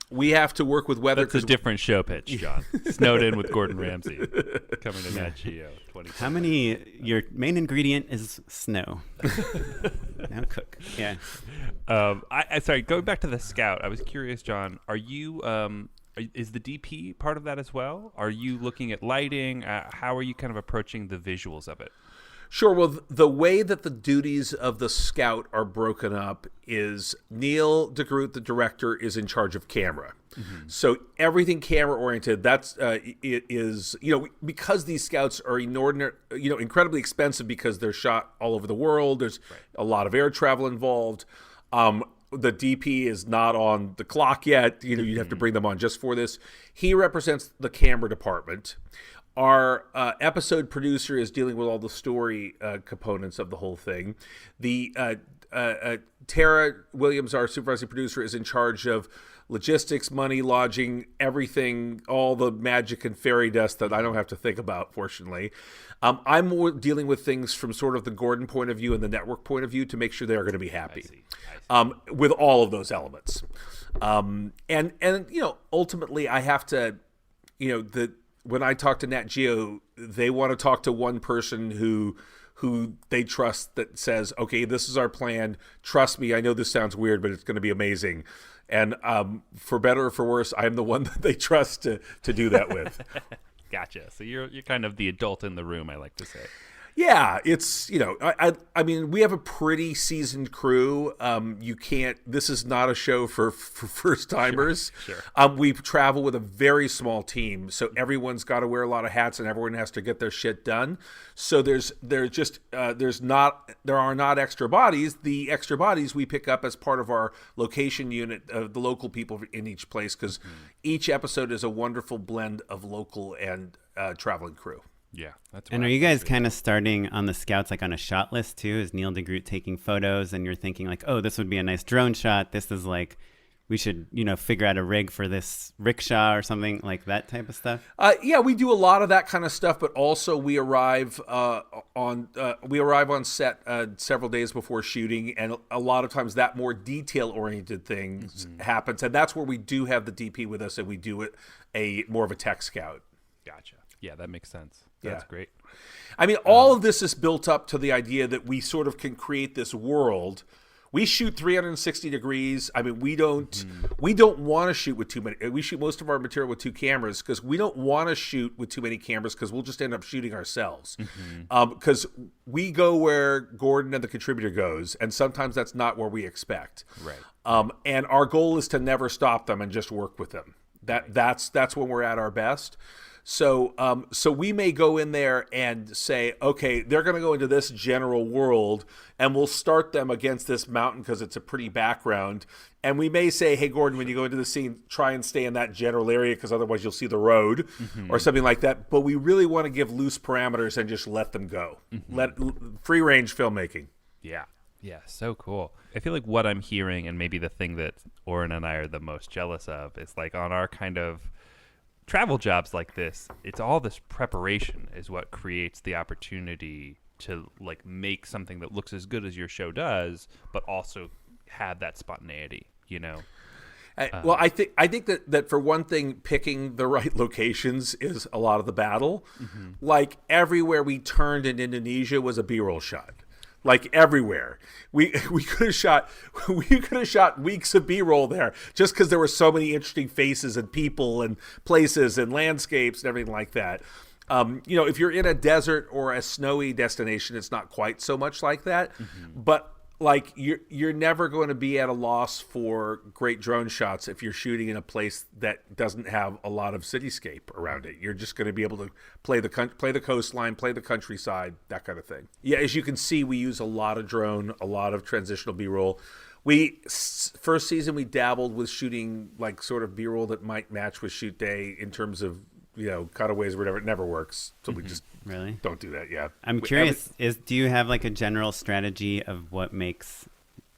we have to work with weather. That's a different show pitch, John. Snowed in with Gordon Ramsey coming to Nat Geo. How many? Your main ingredient is snow. Now cook. Yeah. Sorry, going back to the Scout, I was curious, John. Are you? Is the DP part of that as well? Are you looking at lighting? How are you kind of approaching the visuals of it? Sure. Well, the way that the duties of the Scout are broken up is Neil DeGroot, the director, is in charge of camera. So everything camera oriented. That's it is, because these Scouts are incredibly expensive because they're shot all over the world. There's a lot of air travel involved. The DP is not on the clock yet. You'd have to bring them on just for this. He represents the camera department. Our episode producer is dealing with all the story components of the whole thing. The Tara Williams, our supervising producer, is in charge of logistics, money, lodging, everything, all the magic and fairy dust that I don't have to think about, fortunately. I'm more dealing with things from sort of the Gordon point of view and the network point of view to make sure they're going to be happy. I see. With all of those elements. And ultimately I have to, when I talk to Nat Geo, they want to talk to one person who they trust that says, okay, this is our plan. Trust me, I know this sounds weird, but it's going to be amazing. And for better or for worse, I'm the one that they trust to do that with. Gotcha. So you're kind of the adult in the room, I like to say. Yeah, it's, I mean, we have a pretty seasoned crew. This is not a show for first timers. Sure. We travel with a very small team, so everyone's got to wear a lot of hats and everyone has to get their shit done. So there are not extra bodies. The extra bodies we pick up as part of our location unit of the local people in each place, because each episode is a wonderful blend of local and traveling crew. Yeah. That's and are you guys kind of starting on the Scouts like on a shot list too? Is Neil DeGroot taking photos and you're thinking like, oh, this would be a nice drone shot. This is like, we should, figure out a rig for this rickshaw or something, like that type of stuff? Yeah, we do a lot of that kind of stuff, but also we arrive on set several days before shooting, and a lot of times that more detail-oriented things happens, and that's where we do have the DP with us, and we do it more of a tech scout. Gotcha. Yeah, that makes sense. That's great. I mean, all of this is built up to the idea that we sort of can create this world. We shoot 360 degrees. I mean, we don't want to shoot with too many. We shoot most of our material with 2 cameras because we don't want to shoot with too many cameras because we'll just end up shooting ourselves. Because we go where Gordon and the contributor goes, and sometimes that's not where we expect. Right. And our goal is to never stop them and just work with them. That's when we're at our best. So we may go in there and say, okay, they're going to go into this general world, and we'll start them against this mountain because it's a pretty background. And we may say, hey, Gordon, when you go into the scene, try and stay in that general area because otherwise you'll see the road or something like that. But we really want to give loose parameters and just let them go. Let free range filmmaking. Yeah. Yeah, so cool. I feel like what I'm hearing, and maybe the thing that Oren and I are the most jealous of, is like on our kind of travel jobs like this, it's all this preparation is what creates the opportunity to like make something that looks as good as your show does, but also have that spontaneity, Well, I think that for one thing, picking the right locations is a lot of the battle. Like everywhere we turned in Indonesia was a B-roll shot. like everywhere. We could have shot weeks of B-roll there just because there were so many interesting faces and people and places and landscapes and everything like that. If you're in a desert or a snowy destination, it's not quite so much like that. But like you're never going to be at a loss for great drone shots if you're shooting in a place that doesn't have a lot of cityscape around it. You're just going to be able to play the coastline, play the countryside, that kind of thing. Yeah, as you can see, we use a lot of drone, a lot of transitional B-roll. First season we dabbled with shooting like sort of B-roll that might match with shoot day in terms of cutaways or whatever. It never works, so we just really don't do that. Yeah, I'm curious. Do you have like a general strategy of what makes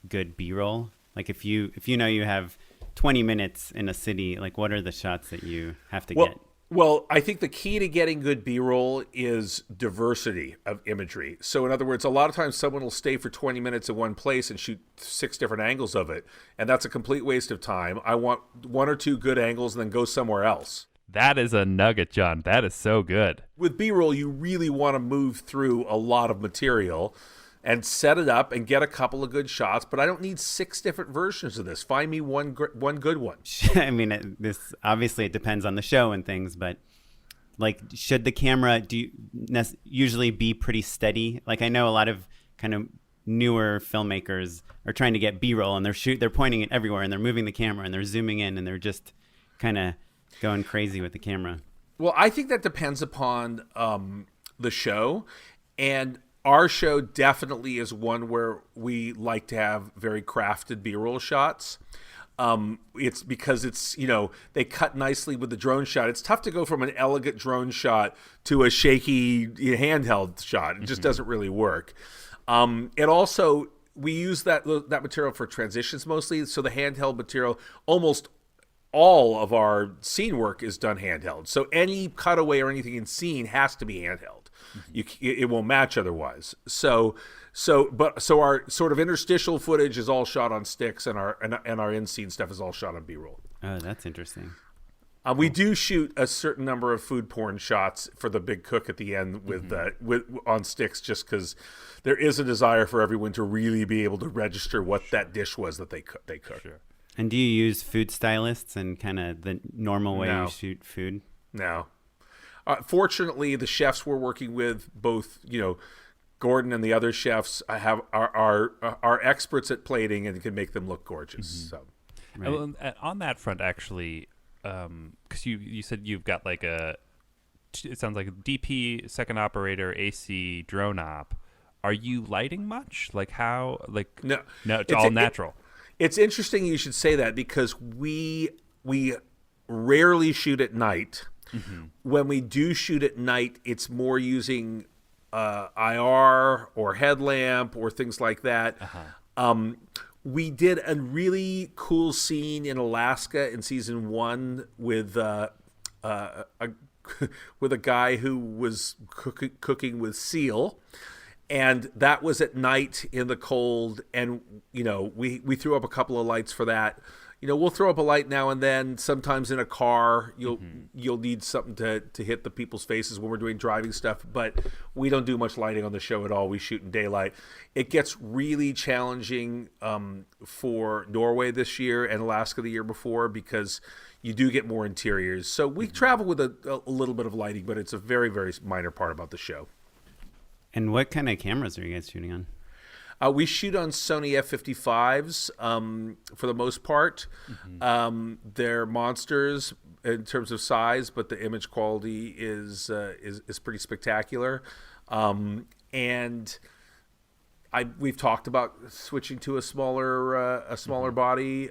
good B-roll? Like if you you have 20 minutes in a city, like what are the shots that you have to get? Well, I think the key to getting good B-roll is diversity of imagery. So in other words, a lot of times someone will stay for 20 minutes in one place and shoot 6 different angles of it, and that's a complete waste of time. I want 1 or 2 good angles and then go somewhere else. That is a nugget, John. That is so good. With B-roll, you really want to move through a lot of material and set it up and get a couple of good shots, but I don't need 6 different versions of this. Find me one good one. I mean, this obviously it depends on the show and things, but like, should the camera usually be pretty steady? Like, I know a lot of kind of newer filmmakers are trying to get B-roll and they're pointing it everywhere and they're moving the camera and they're zooming in and they're just kind of going crazy with the camera. Well, I think that depends upon the show, and our show definitely is one where we like to have very crafted B-roll shots. It's because it's, they cut nicely with the drone shot. It's tough to go from an elegant drone shot to a shaky handheld shot. It just doesn't really work. It also, we use that material for transitions mostly. So the handheld material, almost all of our scene work is done handheld. So any cutaway or anything in scene has to be handheld. It won't match otherwise. So our sort of interstitial footage is all shot on sticks, and our in-scene stuff is all shot on B-roll. Oh, that's interesting. We do shoot a certain number of food porn shots for the big cook at the end with on sticks, just because there is a desire for everyone to really be able to register what that dish was that they cooked. Sure. And do you use food stylists and kind of the normal way you shoot food? No. Fortunately, the chefs we're working with, both Gordon and the other chefs, are experts at plating and can make them look gorgeous. So, right. Well, on that front, actually, because you said you've got like it sounds like a DP, second operator, AC, drone op. Are you lighting much? Like how? Like no, it's all natural. It's interesting you should say that, because we rarely shoot at night. When we do shoot at night, it's more using IR or headlamp or things like that. We did a really cool scene in Alaska in season 1 with a guy who was cooking with seal. And that was at night in the cold, and we threw up a couple of lights for that. We'll throw up a light now and then. Sometimes in a car, you'll need something to hit the people's faces when we're doing driving stuff. But we don't do much lighting on the show at all. We shoot in daylight. It gets really challenging for Norway this year and Alaska the year before, because you do get more interiors. So we travel with a little bit of lighting, but it's a very, very minor part about the show. And what kind of cameras are you guys shooting on? We shoot on Sony F55s for the most part. They're monsters in terms of size, but the image quality is pretty spectacular. And we've talked about switching to a smaller body,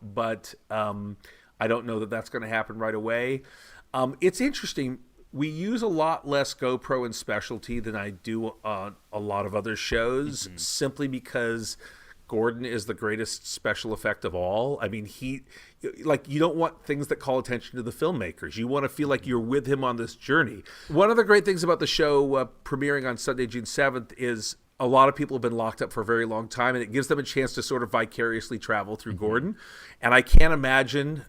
but I don't know that that's going to happen right away. It's interesting. We use a lot less GoPro and specialty than I do on a lot of other shows, simply because Gordon is the greatest special effect of all. I mean, you don't want things that call attention to the filmmakers. You want to feel like you're with him on this journey. One of the great things about the show premiering on Sunday, June 7th is a lot of people have been locked up for a very long time, and it gives them a chance to sort of vicariously travel through Gordon. And I can't imagine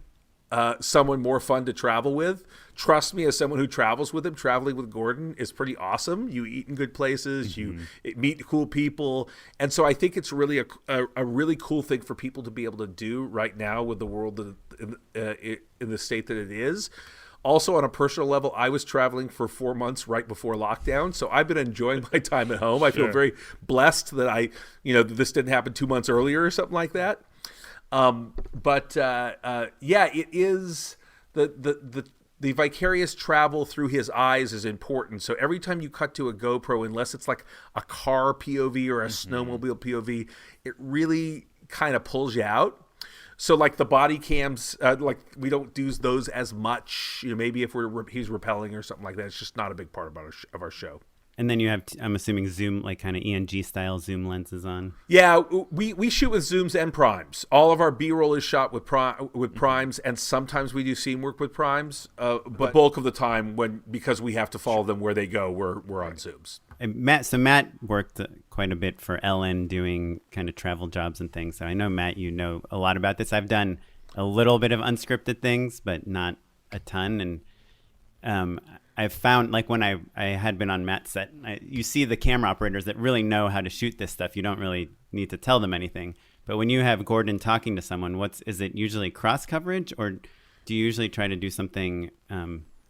someone more fun to travel with. Trust me, as someone who travels with him, traveling with Gordon is pretty awesome. You eat in good places, you meet cool people. And so I think it's really a really cool thing for people to be able to do right now with the world in the state that it is. Also, on a personal level, I was traveling for 4 months right before lockdown, so I've been enjoying my time at home. I feel very blessed that this didn't happen 2 months earlier or something like that. It is the vicarious travel through his eyes is important. So every time you cut to a GoPro, unless it's like a car POV or a snowmobile POV, it really kind of pulls you out. So like the body cams, we don't do those as much. Maybe if he's rappelling or something like that, it's just not a big part of our show. And then you have, I'm assuming, zoom, like kind of ENG style zoom lenses on. Yeah, we shoot with zooms and primes. All of our B-roll is shot with primes, and sometimes we do scene work with primes. But the bulk of the time, because we have to follow them where they go, we're on zooms. And Matt worked quite a bit for LN doing kind of travel jobs and things. So I know, Matt, you know a lot about this. I've done a little bit of unscripted things, but not a ton. And I've found, like when I had been on Matt's set, you see the camera operators that really know how to shoot this stuff. You don't really need to tell them anything. But when you have Gordon talking to someone, is it usually cross coverage, or do you usually try to do something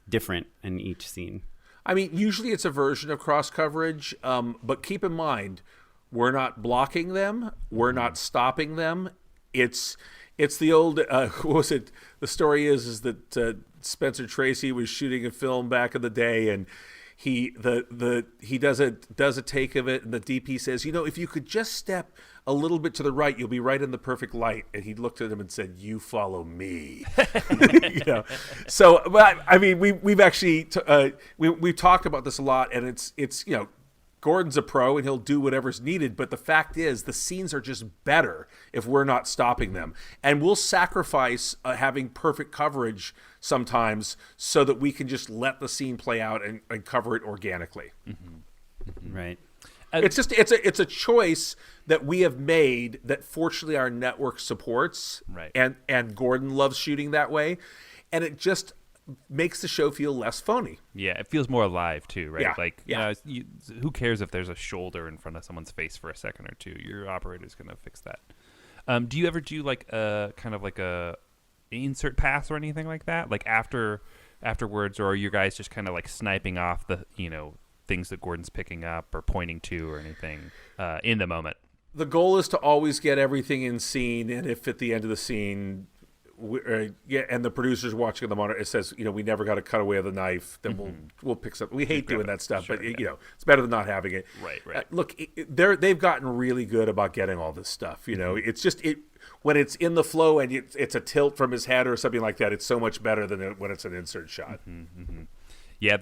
different in each scene? I mean, usually it's a version of cross coverage, but keep in mind, we're not blocking them. We're not stopping them. It's the old, what was it? The story is that Spencer Tracy was shooting a film back in the day, and he does a take of it, and the DP says, if you could just step a little bit to the right, you'll be right in the perfect light. And he looked at him and said, "You follow me." So, but I mean, we've actually we've talked about this a lot, and it's Gordon's a pro and he'll do whatever's needed. But the fact is, the scenes are just better if we're not stopping them. And we'll sacrifice having perfect coverage sometimes so that we can just let the scene play out and cover it organically. Right. It's a choice that we have made that fortunately our network supports. Right. And Gordon loves shooting that way. And it just makes the show feel less phony. Yeah, it feels more alive too, right? Yeah. Who cares if there's a shoulder in front of someone's face for a second or two? Your operator's going to fix that. Do you ever do like a kind of like a insert pass or anything like that? Like afterwards, or are you guys just kind of like sniping off the things that Gordon's picking up or pointing to or anything in the moment? The goal is to always get everything in scene, and if at the end of the scene, and the producer's watching on the monitor, it says, we never got a cutaway of the knife, then we'll pick something. We hate doing that stuff, but it's better than not having it. Right. Look, they've gotten really good about getting all this stuff. It's just when it's in the flow and it's a tilt from his head or something like that. It's so much better than when it's an insert shot. Yeah,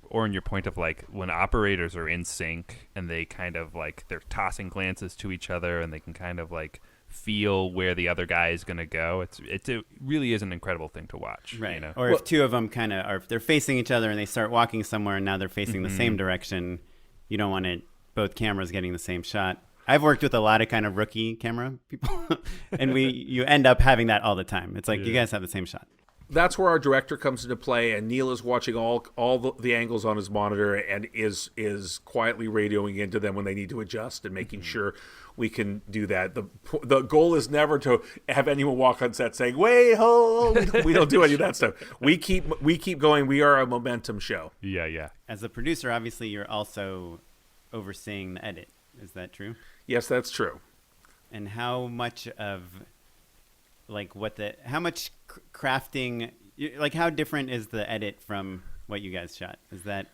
or in your point of like when operators are in sync and they kind of like they're tossing glances to each other and they can kind of like feel where the other guy is going to go. It really is an incredible thing to watch. Right. Or if two of them kind of are, if they're facing each other and they start walking somewhere and now they're facing the same direction, you don't want both cameras getting the same shot. I've worked with a lot of kind of rookie camera people and you end up having that all the time. It's like you guys have the same shot. That's where our director comes into play, and Neil is watching all the angles on his monitor and is quietly radioing into them when they need to adjust and making sure we can do that. The goal is never to have anyone walk on set saying, "Wait, hold." We don't do any of that stuff. We keep going. We are a momentum show. Yeah. As a producer, obviously, you're also overseeing the edit. Is that true? Yes, that's true. And how much of how much crafting, like how different is the edit from what you guys shot? Is that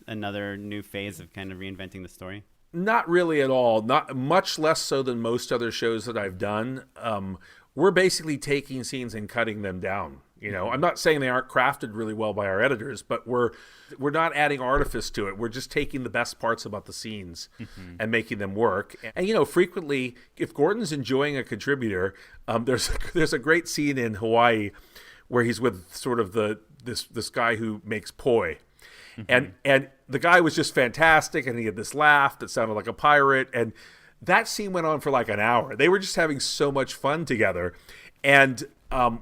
another new phase of kind of reinventing the story? Not really at all. Not much less so than most other shows that I've done. We're basically taking scenes and cutting them down. I'm not saying they aren't crafted really well by our editors, but we're not adding artifice to it. We're just taking the best parts about the scenes and making them work. And frequently, if Gordon's enjoying a contributor, there's a great scene in Hawaii where he's with sort of this guy who makes poi. And the guy was just fantastic, and he had this laugh that sounded like a pirate, and that scene went on for like an hour. They were just having so much fun together. And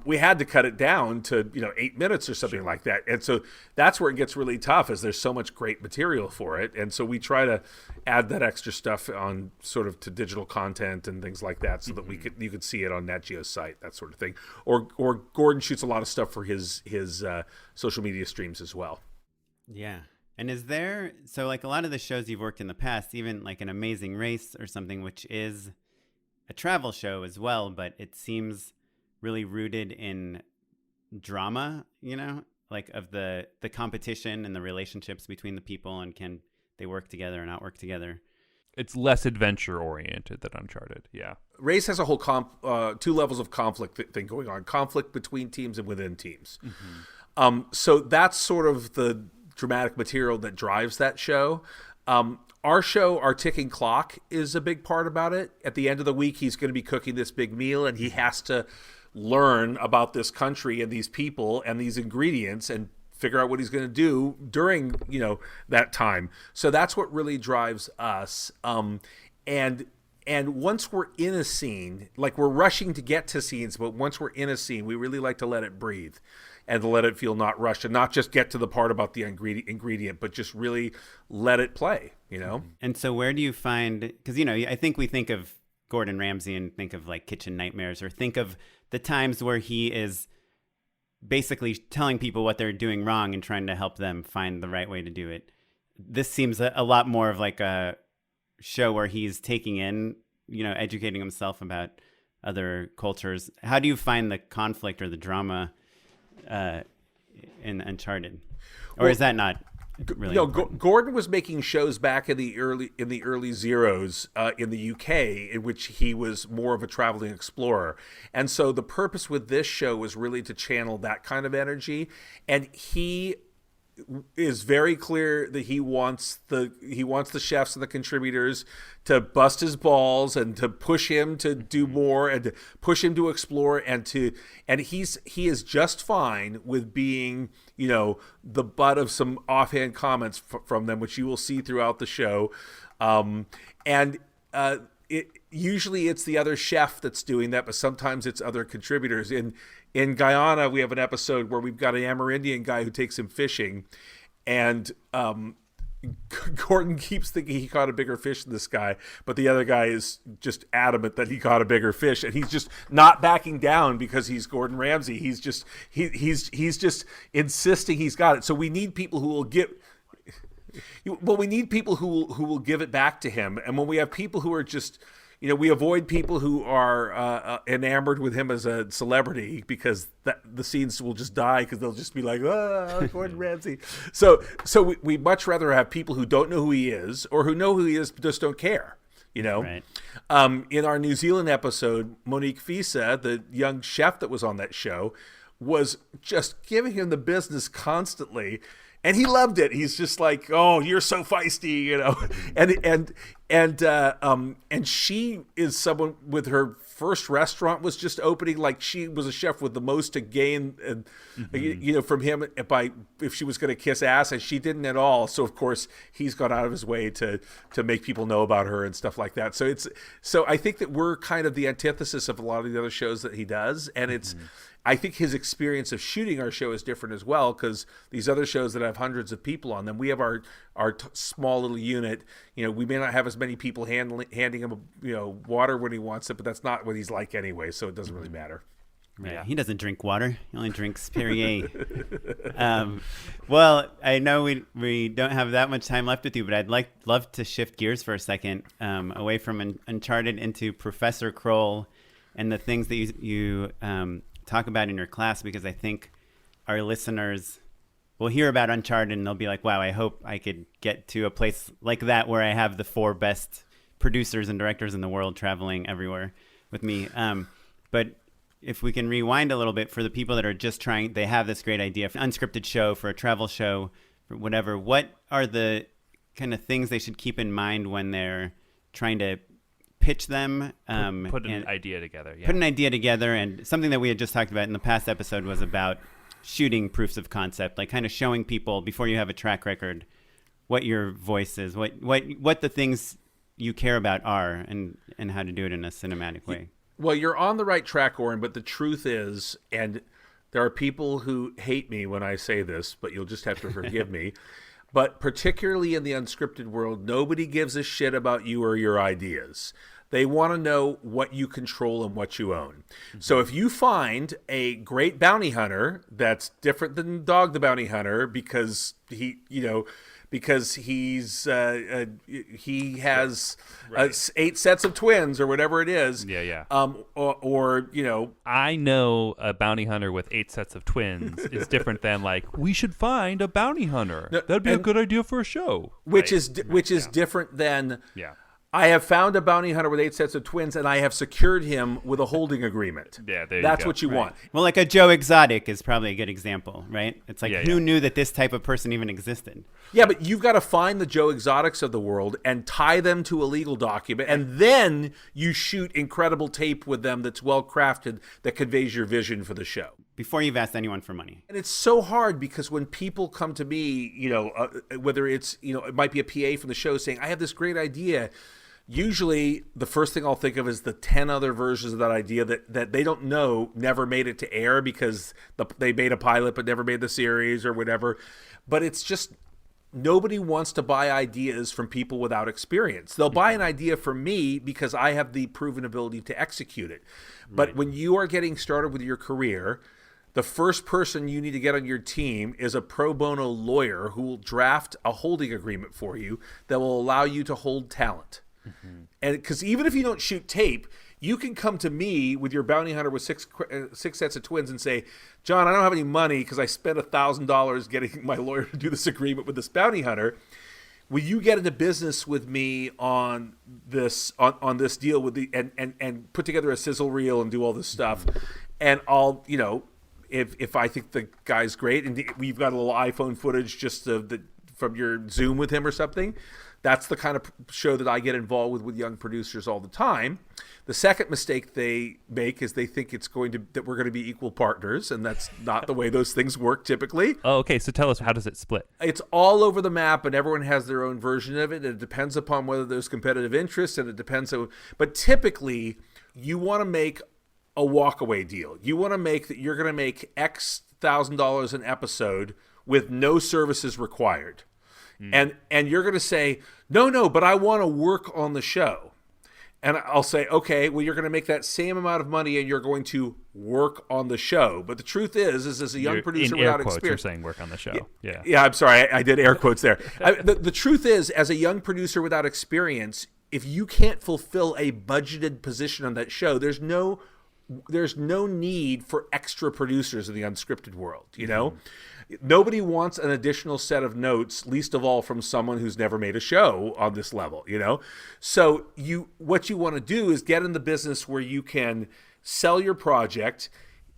we had to cut it down to 8 minutes or something like that. And so that's where it gets really tough, is there's so much great material for it. And so we try to add that extra stuff on sort of to digital content and things like that, so that you could see it on Nat Geo's site, that sort of thing. Or Gordon shoots a lot of stuff for his social media streams as well. Yeah. And is there, so like a lot of the shows you've worked in the past, even like an Amazing Race or something, which is a travel show as well, but it seems really rooted in drama, like of the competition and the relationships between the people, and can they work together or not work together. It's less adventure oriented than Uncharted. Yeah. Race has a whole 2 levels of conflict thing going on, conflict between teams and within teams. So that's sort of the dramatic material that drives that show. Our show, our ticking clock, is a big part about it. At the end of the week, he's going to be cooking this big meal, and he has to learn about this country and these people and these ingredients and figure out what he's going to do during, that time. So that's what really drives us. And once we're in a scene, like, we're rushing to get to scenes, but once we're in a scene, we really like to let it breathe and to let it feel not rushed, and not just get to the part about the ingredient, but just really let it play, And so where do you find, because, I think we think of Gordon Ramsay and think of like Kitchen Nightmares, or think of the times where he is basically telling people what they're doing wrong and trying to help them find the right way to do it. This seems a lot more of like a show where he's taking in, educating himself about other cultures. How do you find the conflict or the drama in Uncharted, or is that not really? No, Gordon was making shows back in the early zeros in the UK, in which he was more of a traveling explorer, and so the purpose with this show was really to channel that kind of energy, and he is very clear that he wants the chefs and the contributors to bust his balls and to push him to do more and to push him to explore, and he is just fine with being, the butt of some offhand comments from them, which you will see throughout the show. Usually it's the other chef that's doing that, but sometimes it's other contributors. In Guyana, we have an episode where we've got an Amerindian guy who takes him fishing, and Gordon keeps thinking he caught a bigger fish than this guy, but the other guy is just adamant that he caught a bigger fish, and he's just not backing down because he's Gordon Ramsay. He's just insisting he's got it. So we need people who will give. Well, we need people who will give it back to him, and when we have people who are just, we avoid people who are enamored with him as a celebrity, because the scenes will just die, because they'll just be like, Gordon Ramsay. So we much rather have people who don't know who he is, or who know who he is but just don't care. Right. In our New Zealand episode, Monique Fisa, the young chef that was on that show, was just giving him the business constantly. And he loved it. He's just like, "Oh, you're so feisty," and she is someone with her first restaurant was just opening. Like, she was a chef with the most to gain, and from him if she was going to kiss ass, and she didn't at all. So of course he's gone out of his way to make people know about her and stuff like that. So I think that we're kind of the antithesis of a lot of the other shows that he does, and it's. I think his experience of shooting our show is different as well, because these other shows that have hundreds of people on them, we have our small little unit. We may not have as many people handing him water when he wants it, but that's not what he's like anyway, so it doesn't really matter. Right. Yeah. He doesn't drink water. He only drinks Perrier. Well, I know we don't have that much time left with you, but I'd love to shift gears for a second, away from Uncharted into Professor Kroll and the things that you talk about in your class, because I think our listeners will hear about Uncharted and they'll be like, wow, I hope I could get to a place like that where I have the 4 best producers and directors in the world traveling everywhere with me. But if we can rewind a little bit for the people that are just trying, they have this great idea for an unscripted show, for a travel show, for whatever, what are the kind of things they should keep in mind when they're trying to pitch them, put an idea together. Yeah. Put an idea together, and something that we had just talked about in the past episode was about shooting proofs of concept, like kind of showing people before you have a track record what your voice is, what the things you care about are, and how to do it in a cinematic way. Well, you're on the right track, Oren, but the truth is, and there are people who hate me when I say this, but you'll just have to forgive me. But particularly in the unscripted world, nobody gives a shit about you or your ideas. They want to know what you control and what you own. Mm-hmm. So if you find a great bounty hunter that's different than Dog the Bounty Hunter because he has 8 sets of twins or whatever it is. Yeah. Or I know a bounty hunter with 8 sets of twins is different than like, we should find a bounty hunter. That'd be a good idea for a show. Which is different than I have found a bounty hunter with 8 sets of twins, and I have secured him with a holding agreement. Yeah, that's what you want. Well, like a Joe Exotic is probably a good example, right? It's like who knew that this type of person even existed? Yeah, but you've got to find the Joe Exotics of the world and tie them to a legal document, and then you shoot incredible tape with them that's well crafted that conveys your vision for the show. Before you've asked anyone for money. And it's so hard because when people come to me, whether it's, it might be a PA from the show saying, I have this great idea. Usually the first thing I'll think of is the 10 other versions of that idea that they don't know never made it to air because they made a pilot but never made the series or whatever. But it's just nobody wants to buy ideas from people without experience. They'll buy an idea from me because I have the proven ability to execute it. But when you are getting started with your career, the first person you need to get on your team is a pro bono lawyer who will draft a holding agreement for you that will allow you to hold talent. Mm-hmm. And because even if you don't shoot tape, you can come to me with your bounty hunter with six sets of twins and say, John, I don't have any money because I spent $1,000 getting my lawyer to do this agreement with this bounty hunter. Will you get into business with me on this deal with and put together a sizzle reel and do all this stuff? And I'll, if I think the guy's great and we've got a little iPhone footage just from your Zoom with him or something, that's the kind of show that I get involved with young producers all the time. The second mistake they make is they think that we're going to be equal partners, and that's not the way those things work typically. Oh, okay. So tell us, how does it split? It's all over the map, and everyone has their own version of it. And it depends upon whether there's competitive interest, and it depends. But typically, you want to make a walkaway deal. You want to make that you're going to make X $1,000 an episode with no services required. And you're going to say, no, but I want to work on the show. And I'll say, okay, well, you're going to make that same amount of money and you're going to work on the show. But the truth is as a young producer without experience. You're saying work on the show. Yeah, I'm sorry. I did air quotes there. The truth is, as a young producer without experience, if you can't fulfill a budgeted position on that show, there's no need for extra producers in the unscripted world, Nobody wants an additional set of notes, least of all from someone who's never made a show on this level, So what you want to do is get in the business where you can sell your project,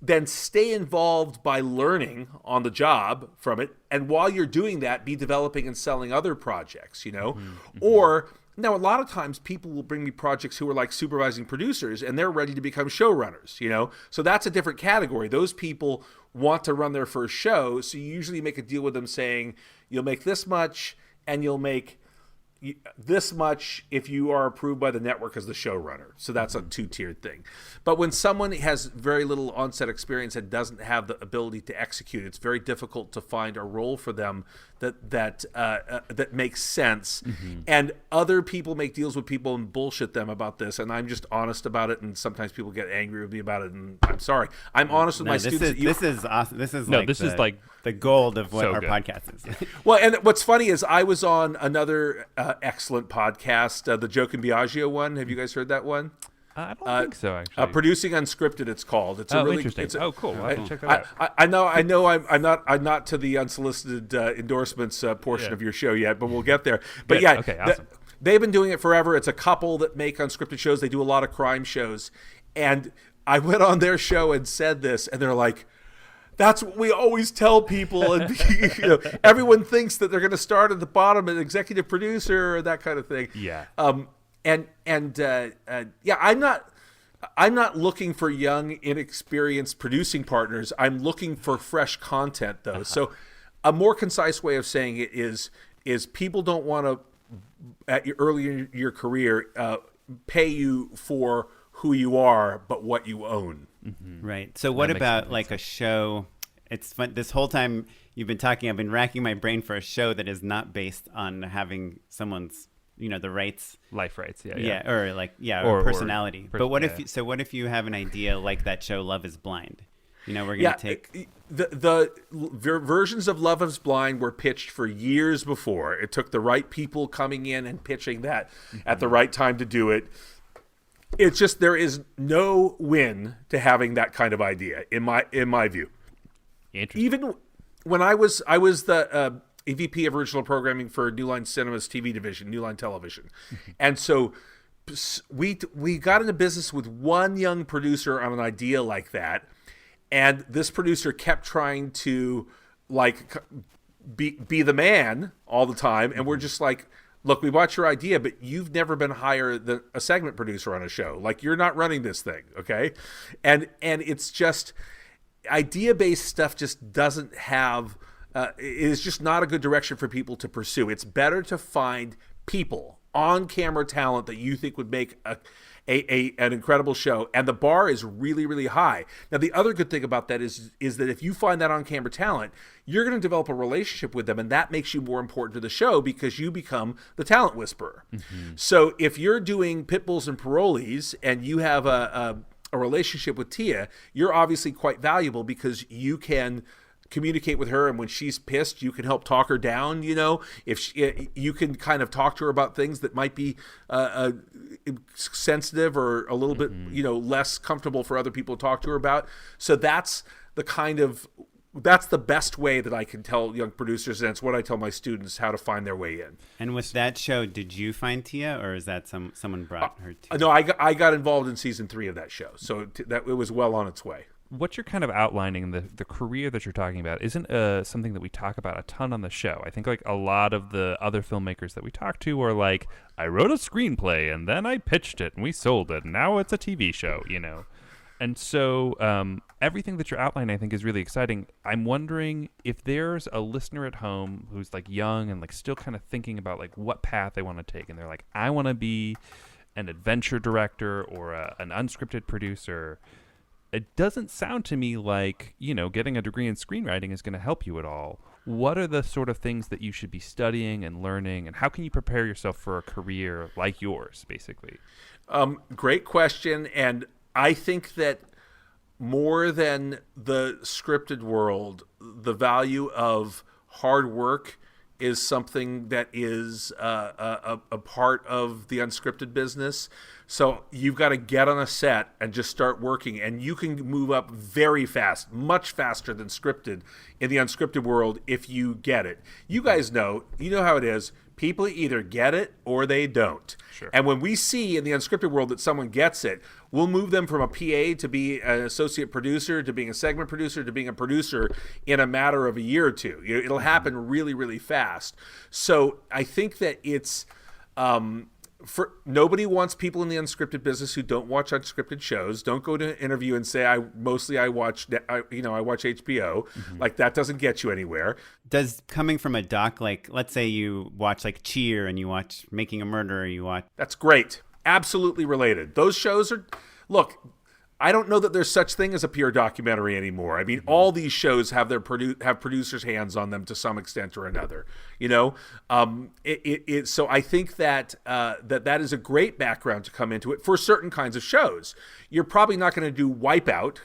then stay involved by learning on the job from it. And while you're doing that, be developing and selling other projects, Or now, a lot of times people will bring me projects who are like supervising producers and they're ready to become showrunners, So that's a different category. Those people want to run their first show. So you usually make a deal with them saying, you'll make this much and you'll make this much if you are approved by the network as the showrunner. So that's a 2-tiered thing. But when someone has very little on-set experience and doesn't have the ability to execute, it's very difficult to find a role for them that makes sense. Mm-hmm. And other people make deals with people and bullshit them about this, and I'm just honest about it, and sometimes people get angry with me about it, and I'm sorry. I'm honest with my students. This is awesome. This is like the gold of what so our good. podcast is. Well, and what's funny is I was on another excellent podcast, the Joke and Biagio one. Have you guys heard that one? I don't think so, actually. Producing Unscripted, it's called. It's a really interesting. Cool. I'll have to check that out. I know. I'm not to the unsolicited endorsements portion of your show yet, but we'll get there. But Good. Okay, awesome. They've been doing it forever. It's a couple that make unscripted shows. They do a lot of crime shows, and I went on their show and said this, and they're like, that's what we always tell people, and everyone thinks that they're going to start at the bottom, an executive producer or that kind of thing. Yeah. I'm not looking for young, inexperienced producing partners. I'm looking for fresh content, though. Uh-huh. So, a more concise way of saying it is people don't want to, early in your career, pay you for who you are, but what you own. Right. So what about like a show? It's fun. This whole time you've been talking, I've been racking my brain for a show that is not based on having someone's, the rights. Life rights, or personality. But what if you have an idea like that show Love is Blind? We're going to take... The versions of Love is Blind were pitched for years before. It took the right people coming in and pitching that at the right time to do it. It's just there is no win to having that kind of idea, in my view. Even when I was the EVP of original programming for New Line Cinema's TV division, New Line Television, and so we got into business with one young producer on an idea like that. And this producer kept trying to be the man all the time. And we're just like, look, we bought your idea, but you've never been higher than a segment producer on a show. Like, you're not running this thing. Okay. And it's just idea-based stuff just doesn't have, it is just not a good direction for people to pursue. It's better to find people, on-camera talent that you think would make an incredible show, and the bar is really, really high. Now, the other good thing about that is that if you find that on-camera talent, you're going to develop a relationship with them, and that makes you more important to the show because you become the talent whisperer. So if you're doing Pitbulls and Parolees and you have a relationship with Tia, you're obviously quite valuable because you can communicate with her, and when she's pissed, you can help talk her down. If you can kind of talk to her about things that might be sensitive or a little bit less comfortable for other people to talk to her about. So that's the best way that I can tell young producers, and it's what I tell my students how to find their way in. And with that show, did you find Tia, or is that someone brought her to? No, I got involved in season 3 of that show, so that it was well on its way. What you're kind of outlining, the career that you're talking about, isn't something that we talk about a ton on the show. I think like a lot of the other filmmakers that we talk to are like, I wrote a screenplay and then I pitched it and we sold it and now it's a TV show, And so everything that you're outlining, I think, is really exciting. I'm wondering if there's a listener at home who's like young and like still kind of thinking about like what path they want to take, and they're like, I want to be an adventure director or an unscripted producer. It doesn't sound to me like, getting a degree in screenwriting is going to help you at all. What are the sort of things that you should be studying and learning, and how can you prepare yourself for a career like yours, basically? Great question. And I think that more than the scripted world, the value of hard work is something that is a part of the unscripted business. So you've got to get on a set and just start working, and you can move up very fast, much faster than scripted in the unscripted world if you get it. You guys know how it is. People either get it or they don't. Sure. And when we see in the unscripted world that someone gets it, we'll move them from a PA to be an associate producer, to being a segment producer, to being a producer in a matter of a year or two. It'll happen really, really fast. So I think that it's nobody wants people in the unscripted business who don't watch unscripted shows. Don't go to an interview and say I watch HBO. Like, that doesn't get you anywhere. Does coming from a doc, like, let's say you watch like Cheer and you watch Making a Murderer, That's great. Absolutely related. Those shows are, look, I don't know that there's such thing as a pure documentary anymore. I mean, all these shows have have producers' hands on them to some extent or another. So I think that that is a great background to come into it for certain kinds of shows. You're probably not going to do Wipeout,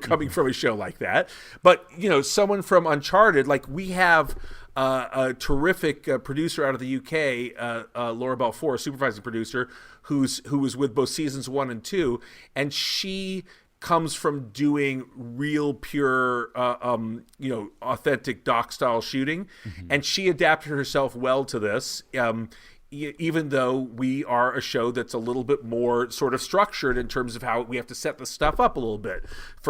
coming from a show like that. But someone from Uncharted, like we have. A terrific producer out of the UK, Laura Balfour, supervising producer, who was with both seasons 1 and 2, and she comes from doing real pure, authentic doc style shooting, and she adapted herself well to this. Even though we are a show that's a little bit more sort of structured in terms of how we have to set the stuff up a little bit,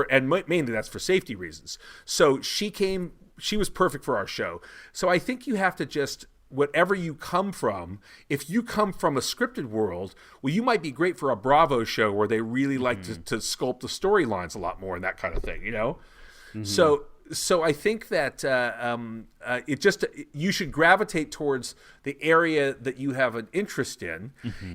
and mainly that's for safety reasons. So she was perfect for our show. So I think you have to just, whatever you come from, if you come from a scripted world, well, you might be great for a Bravo show where they really like to sculpt the storylines a lot more and that kind of thing, So I think that you should gravitate towards the area that you have an interest in.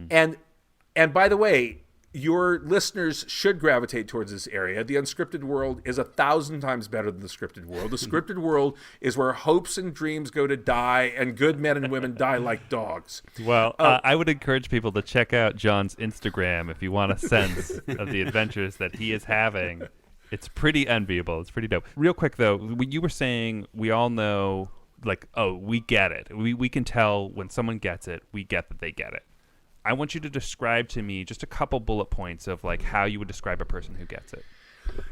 And by the way, your listeners should gravitate towards this area. The unscripted world is 1,000 times better than the scripted world. The scripted world is where hopes and dreams go to die, and good men and women die like dogs. Well, I would encourage people to check out John's Instagram if you want a sense of the adventures that he is having. It's pretty enviable. It's pretty dope. Real quick, though, you were saying we all know, like, oh, we get it. We can tell when someone gets it, we get that they get it. I want you to describe to me just a couple bullet points of like how you would describe a person who gets it.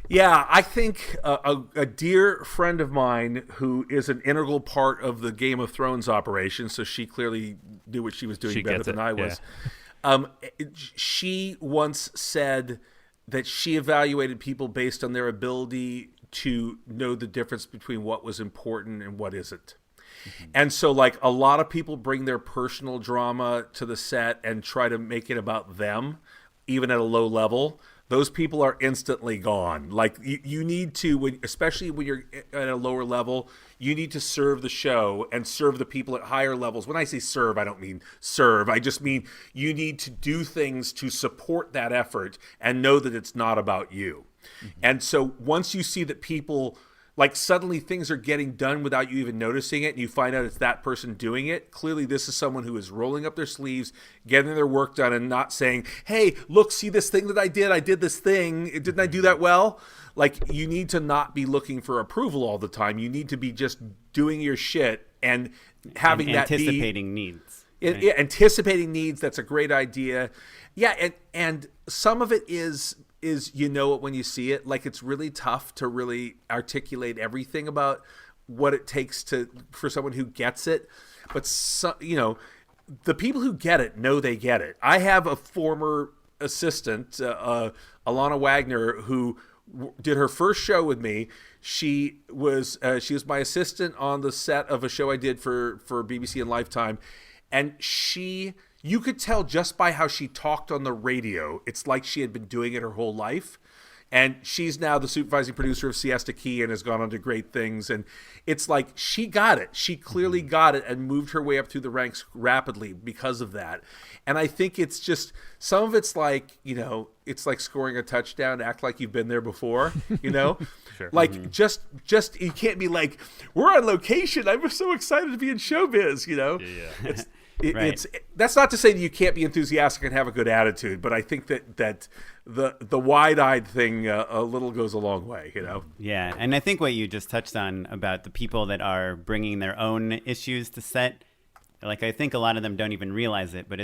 Yeah, I think a dear friend of mine who is an integral part of the Game of Thrones operation, so she clearly knew what she was doing better than I was. Yeah. She once said that she evaluated people based on their ability to know the difference between what was important and what isn't. Mm-hmm. And so, like, a lot of people bring their personal drama to the set and try to make it about them, even at a low level. Those people are instantly gone. Like, you need to, especially when you're at a lower level, you need to serve the show and serve the people at higher levels. When I say serve, I don't mean serve. I just mean you need to do things to support that effort and know that it's not about you. Mm-hmm. And so once you see that people... like suddenly things are getting done without you even noticing it, and you find out it's that person doing it. Clearly this is someone who is rolling up their sleeves, getting their work done, and not saying, hey, look, see this thing that I did this thing. Didn't I do that well? Like, you need to not be looking for approval all the time. You need to be just doing your shit and having that be... anticipating needs. Right? Yeah, anticipating needs, that's a great idea. Yeah, and some of it is you know it when you see it. Like, it's really tough to really articulate everything about what it takes for someone who gets it. But the people who get it know they get it. I have a former assistant, Alana Wagner, who did her first show with me. She was my assistant on the set of a show I did for BBC and Lifetime, and you could tell just by how she talked on the radio. It's like she had been doing it her whole life. And she's now the supervising producer of Siesta Key and has gone on to great things. And it's like she got it. She clearly got it and moved her way up through the ranks rapidly because of that. And I think it's just, some of it's like, it's like scoring a touchdown. Act like you've been there before, Sure. Like, just you can't be like, we're on location. I'm so excited to be in showbiz, Yeah. It's that's not to say that you can't be enthusiastic and have a good attitude, but I think that the wide-eyed thing a little goes a long way, Yeah, and I think what you just touched on about the people that are bringing their own issues to set, like, I think a lot of them don't even realize it, but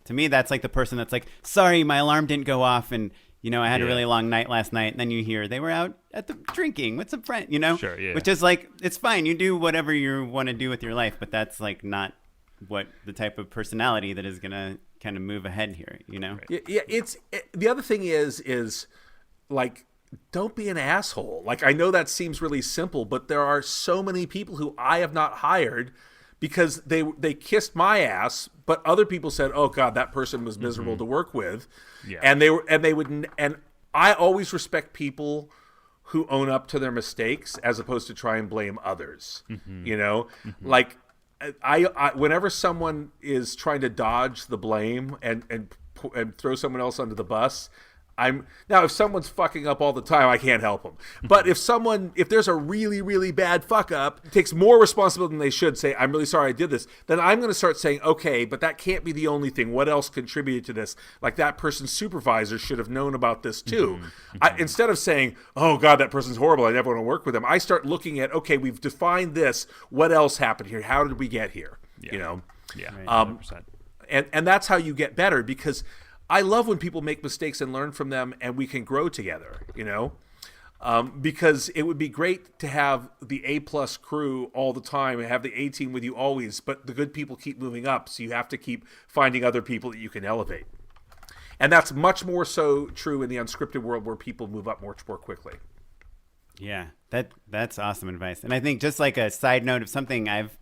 to me that's like the person that's like, sorry, my alarm didn't go off, and I had a really long night last night, and then you hear they were out at the drinking with some friend, Sure, yeah. Which is like, it's fine, you do whatever you want to do with your life, but that's like not what the type of personality that is going to kind of move ahead here, Right. Yeah, the other thing is like, don't be an asshole. Like, I know that seems really simple, but there are so many people who I have not hired because they kissed my ass, but other people said, oh God, that person was miserable to work with. Yeah. And I always respect people who own up to their mistakes as opposed to try and blame others. Like, I whenever someone is trying to dodge the blame and throw someone else under the bus, if someone's fucking up all the time, I can't help them. But if there's a really, really bad fuck up, takes more responsibility than they should, say, I'm really sorry I did this, then I'm going to start saying, okay, but that can't be the only thing. What else contributed to this? Like, that person's supervisor should have known about this too. Instead of saying, oh God, that person's horrible, I never want to work with them, I start looking at, okay, we've defined this. What else happened here? How did we get here? Yeah. Yeah. 100%. And that's how you get better, because I love when people make mistakes and learn from them and we can grow together, because it would be great to have the A+ crew all the time and have the A team with you always, but the good people keep moving up. So you have to keep finding other people that you can elevate. And that's much more so true in the unscripted world where people move up much more quickly. Yeah, that's awesome advice. And I think, just like a side note of something I've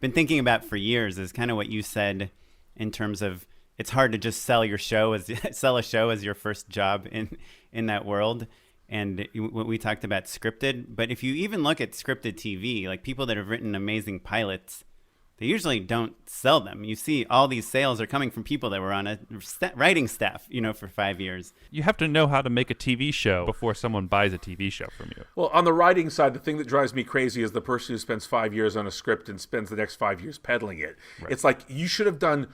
been thinking about for years, is kind of what you said in terms of, it's hard to just sell a show as your first job in that world. And we talked about scripted, but if you even look at scripted TV, like people that have written amazing pilots, they usually don't sell them. You see all these sales are coming from people that were on a writing staff, for 5 years. You have to know how to make a TV show before someone buys a TV show from you. Well, on the writing side, the thing that drives me crazy is the person who spends 5 years on a script and spends the next 5 years peddling it. Right. It's like you should have done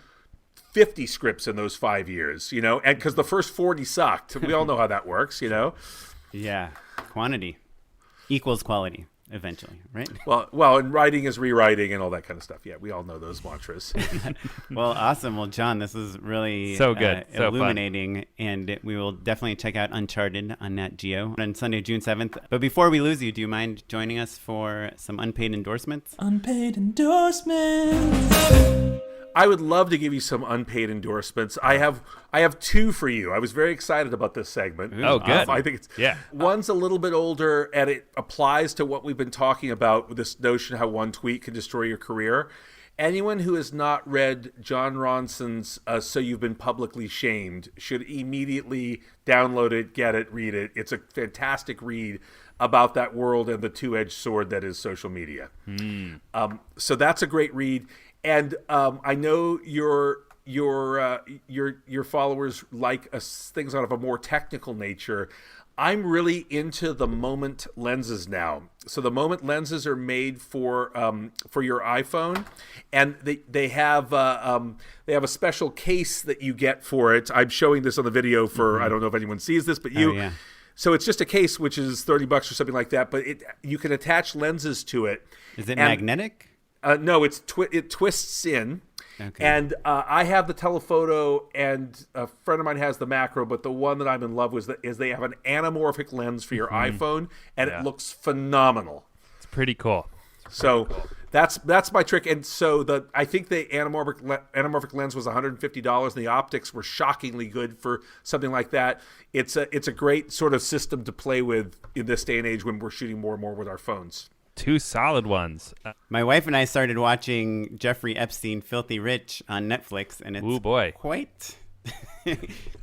50 scripts in those 5 years, and because the first 40 sucked. We all know how that works, Yeah, quantity equals quality eventually, right? Well, and writing is rewriting and all that kind of stuff. Yeah, we all know those mantras. Well, awesome. Well, Jon, this is really so good, so illuminating, fun. And we will definitely check out Uncharted on Nat Geo on Sunday, June 7th. But before we lose you, do you mind joining us for some unpaid endorsements? Unpaid endorsements. I would love to give you some unpaid endorsements. I have two for you. I was very excited about this segment. Oh, good. I think one's a little bit older, and it applies to what we've been talking about with this notion how one tweet can destroy your career. Anyone who has not read Jon Ronson's So You've Been Publicly Shamed should immediately download it, get it, read it. It's a fantastic read about that world and the two-edged sword that is social media. So that's a great read. And I know your followers like things out of a more technical nature. I'm really into the Moment lenses now. So the Moment lenses are made for your iPhone, and they have a special case that you get for it. I'm showing this on the video for I don't know if anyone sees this, but you. Oh, yeah. So it's just a case which is $30 or something like that. But you can attach lenses to it. Is it magnetic? No, it twists in. Okay. And I have the telephoto, and a friend of mine has the macro, but the one that I'm in love with is they have an anamorphic lens for your iPhone, and it looks phenomenal. It's pretty cool. That's my trick. And so I think the anamorphic lens was $150, and the optics were shockingly good for something like that. It's a great sort of system to play with in this day and age when we're shooting more and more with our phones. Two solid ones. My wife and I started watching Jeffrey Epstein, Filthy Rich on Netflix, and it's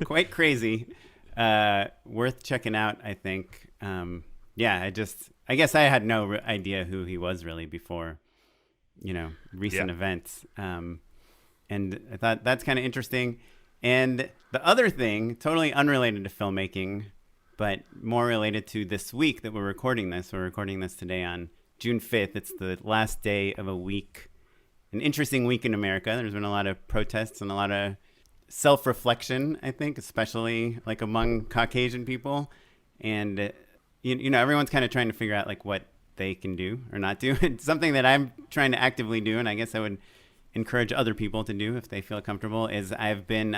quite crazy. Worth checking out, I think. I guess I had no idea who he was really before, recent events. And I thought that's kind of interesting. And the other thing, totally unrelated to filmmaking, but more related to this week that we're recording this. We're recording this today on June 5th. It's the last day of a week, an interesting week in America. There's been a lot of protests and a lot of self-reflection, I think, especially like among Caucasian people. And, everyone's kind of trying to figure out like what they can do or not do. It's something that I'm trying to actively do, and I guess I would encourage other people to do if they feel comfortable, is I've been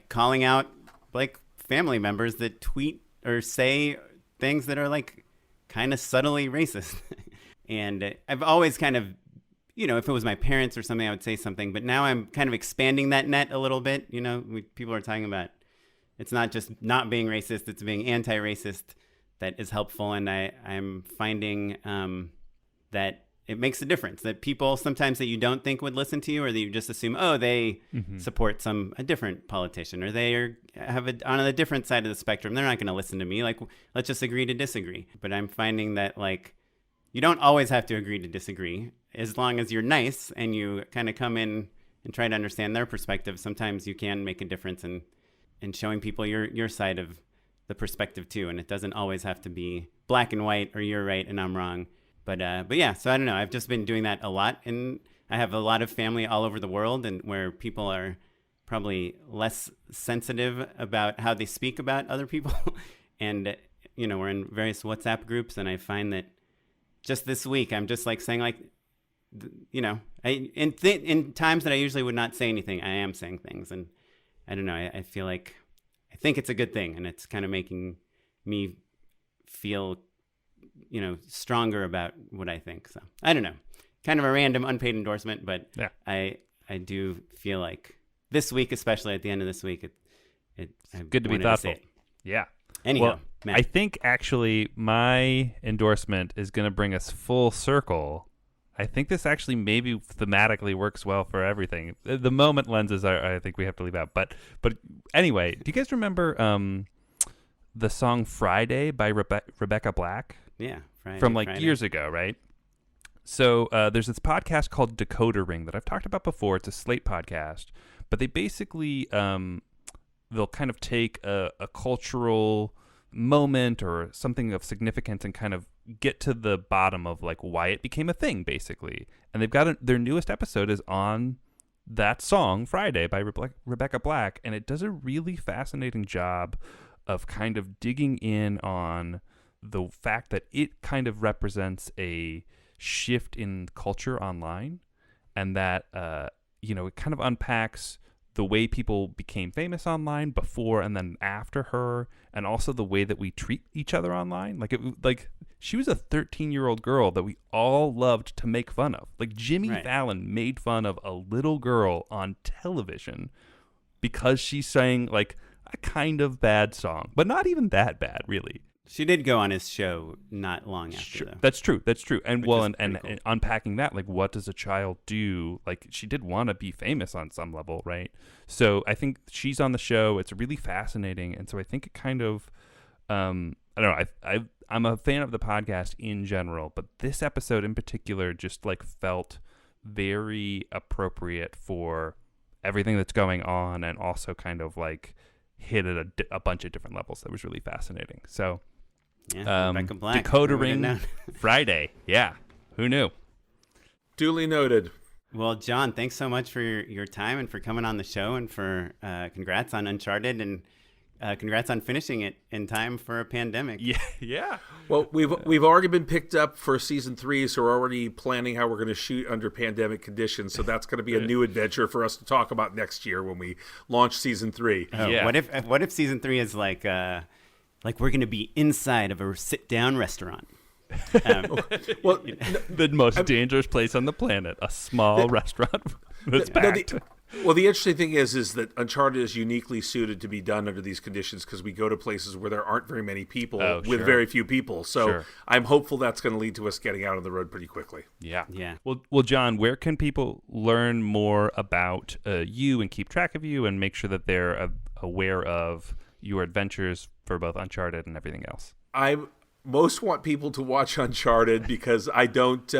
calling out like family members that tweet or say things that are like kind of subtly racist. And I've always kind of, if it was my parents or something, I would say something. But now I'm kind of expanding that net a little bit. People are talking about it's not just not being racist, it's being anti-racist that is helpful. And I'm finding that it makes a difference, that people sometimes that you don't think would listen to you, or that you just assume, they support a different politician, or they are on a different side of the spectrum. They're not going to listen to me. Like, let's just agree to disagree. But I'm finding that like, you don't always have to agree to disagree. As long as you're nice and you kind of come in and try to understand their perspective, sometimes you can make a difference in showing people your side of the perspective too. And it doesn't always have to be black and white, or you're right and I'm wrong. But yeah, so I don't know. I've just been doing that a lot, and I have a lot of family all over the world, and where people are probably less sensitive about how they speak about other people. And we're in various WhatsApp groups, and I find that just this week I'm just like saying like, in times that I usually would not say anything, I am saying things, and I don't know. I feel like I think it's a good thing, and it's kind of making me feel stronger about what I think. So I don't know, kind of a random unpaid endorsement, but yeah. I do feel like this week, especially at the end of this week, it's good to be thoughtful. Yeah. Anyhow, well, I think actually my endorsement is going to bring us full circle. I think this actually maybe thematically works well for everything. The Moment lenses I think we have to leave out. But anyway, do you guys remember the song Friday by Rebecca Black? Yeah, Friday, from years ago, right? So there's this podcast called Decoder Ring that I've talked about before. It's a Slate podcast, but they basically they'll kind of take a cultural moment or something of significance and kind of get to the bottom of like why it became a thing, basically. And they've got their newest episode is on that song Friday by Rebecca Black, and it does a really fascinating job of kind of digging in on the fact that it kind of represents a shift in culture online, and that it kind of unpacks the way people became famous online before and then after her, and also the way that we treat each other online. Like she was a 13-year-old girl that we all loved to make fun of. Like Jimmy Fallon made fun of a little girl on television because she sang like a kind of bad song, but not even that bad, really. She did go on his show not long after, though. That's true. And Which and cool. unpacking that, like, what does a child do? Like, she did want to be famous on some level, right? So I think she's on the show. It's really fascinating. And so I think it kind of, I don't know, I'm a fan of the podcast in general, but this episode in particular just, like, felt very appropriate for everything that's going on, and also kind of, like, hit at a bunch of different levels. That was really fascinating. So... Rebecca Black. Decoder Ring Friday. Yeah. Who knew? Duly noted. Well, John, thanks so much for your time and for coming on the show, and for congrats on Uncharted, and congrats on finishing it in time for a pandemic. Yeah. Well, we've already been picked up for season 3, so we're already planning how we're going to shoot under pandemic conditions. So that's going to be a new adventure for us to talk about next year when we launch season 3. Oh, yeah. What if season 3 is like we're going to be inside of a sit-down restaurant? Well, The most dangerous place on the planet, a small restaurant that's packed. The interesting thing is that Uncharted is uniquely suited to be done under these conditions, because we go to places where there aren't very many people with very few people. So I'm hopeful that's going to lead to us getting out on the road pretty quickly. Yeah. Well, John, where can people learn more about you and keep track of you and make sure that they're aware of your adventures for both Uncharted and everything else? I most want people to watch Uncharted because I don't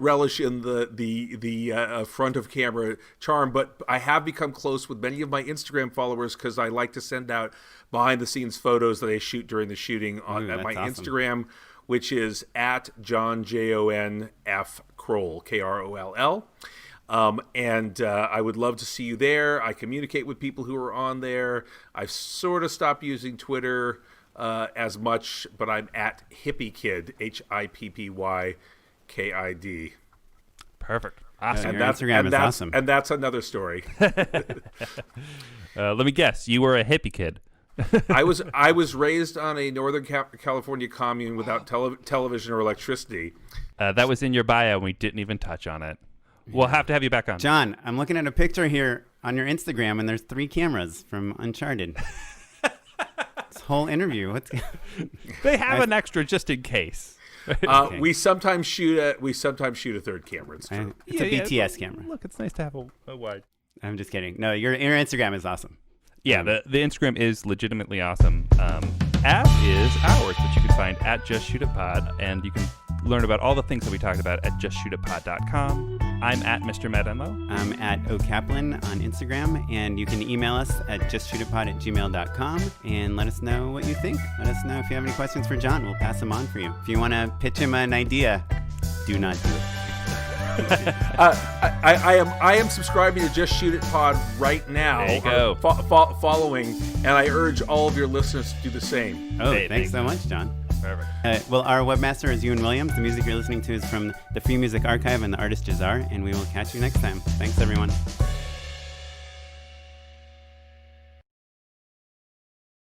relish in the front of camera charm, but I have become close with many of my Instagram followers because I like to send out behind the scenes photos that I shoot during the shooting on my awesome. Instagram, which is at Jon F Kroll Kroll. And I would love to see you there. I communicate with people who are on there. I've sort of stopped using Twitter as much, but I'm at HippieKid, HippyKid. Perfect. Awesome. And Instagram is awesome. And that's another story. Let me guess. You were a hippie kid. I was raised on a Northern California commune without television or electricity. That was in your bio, and we didn't even touch on it. We'll have to have you back on. John, I'm looking at a picture here on your Instagram, and there's 3 cameras from Uncharted. This whole interview. They have an extra just in case. Okay. We sometimes shoot a 3rd camera. It's true. It's a BTS camera. Look, it's nice to have a wide. I'm just kidding. No, your Instagram is awesome. Yeah, the Instagram is legitimately awesome. As is ours, which you can find at Just Shoot It Pod, and you can learn about all the things that we talked about at justshootitpod.com. I'm at Mr. Matt Enlow. I'm at O'Kaplan on Instagram, and you can email us at justshootitpod@gmail.com and let us know what you think. Let us know if you have any questions for John. We'll pass them on for you. If you want to pitch him an idea, do not do it. I am subscribing to Just Shoot It Pod right now. There you go. Following, and I urge all of your listeners to do the same. Oh, thanks so much, John. Perfect. Well, our webmaster is Ewan Williams. The music you're listening to is from the Free Music Archive and the artist Jahzzar, and we will catch you next time. Thanks, everyone.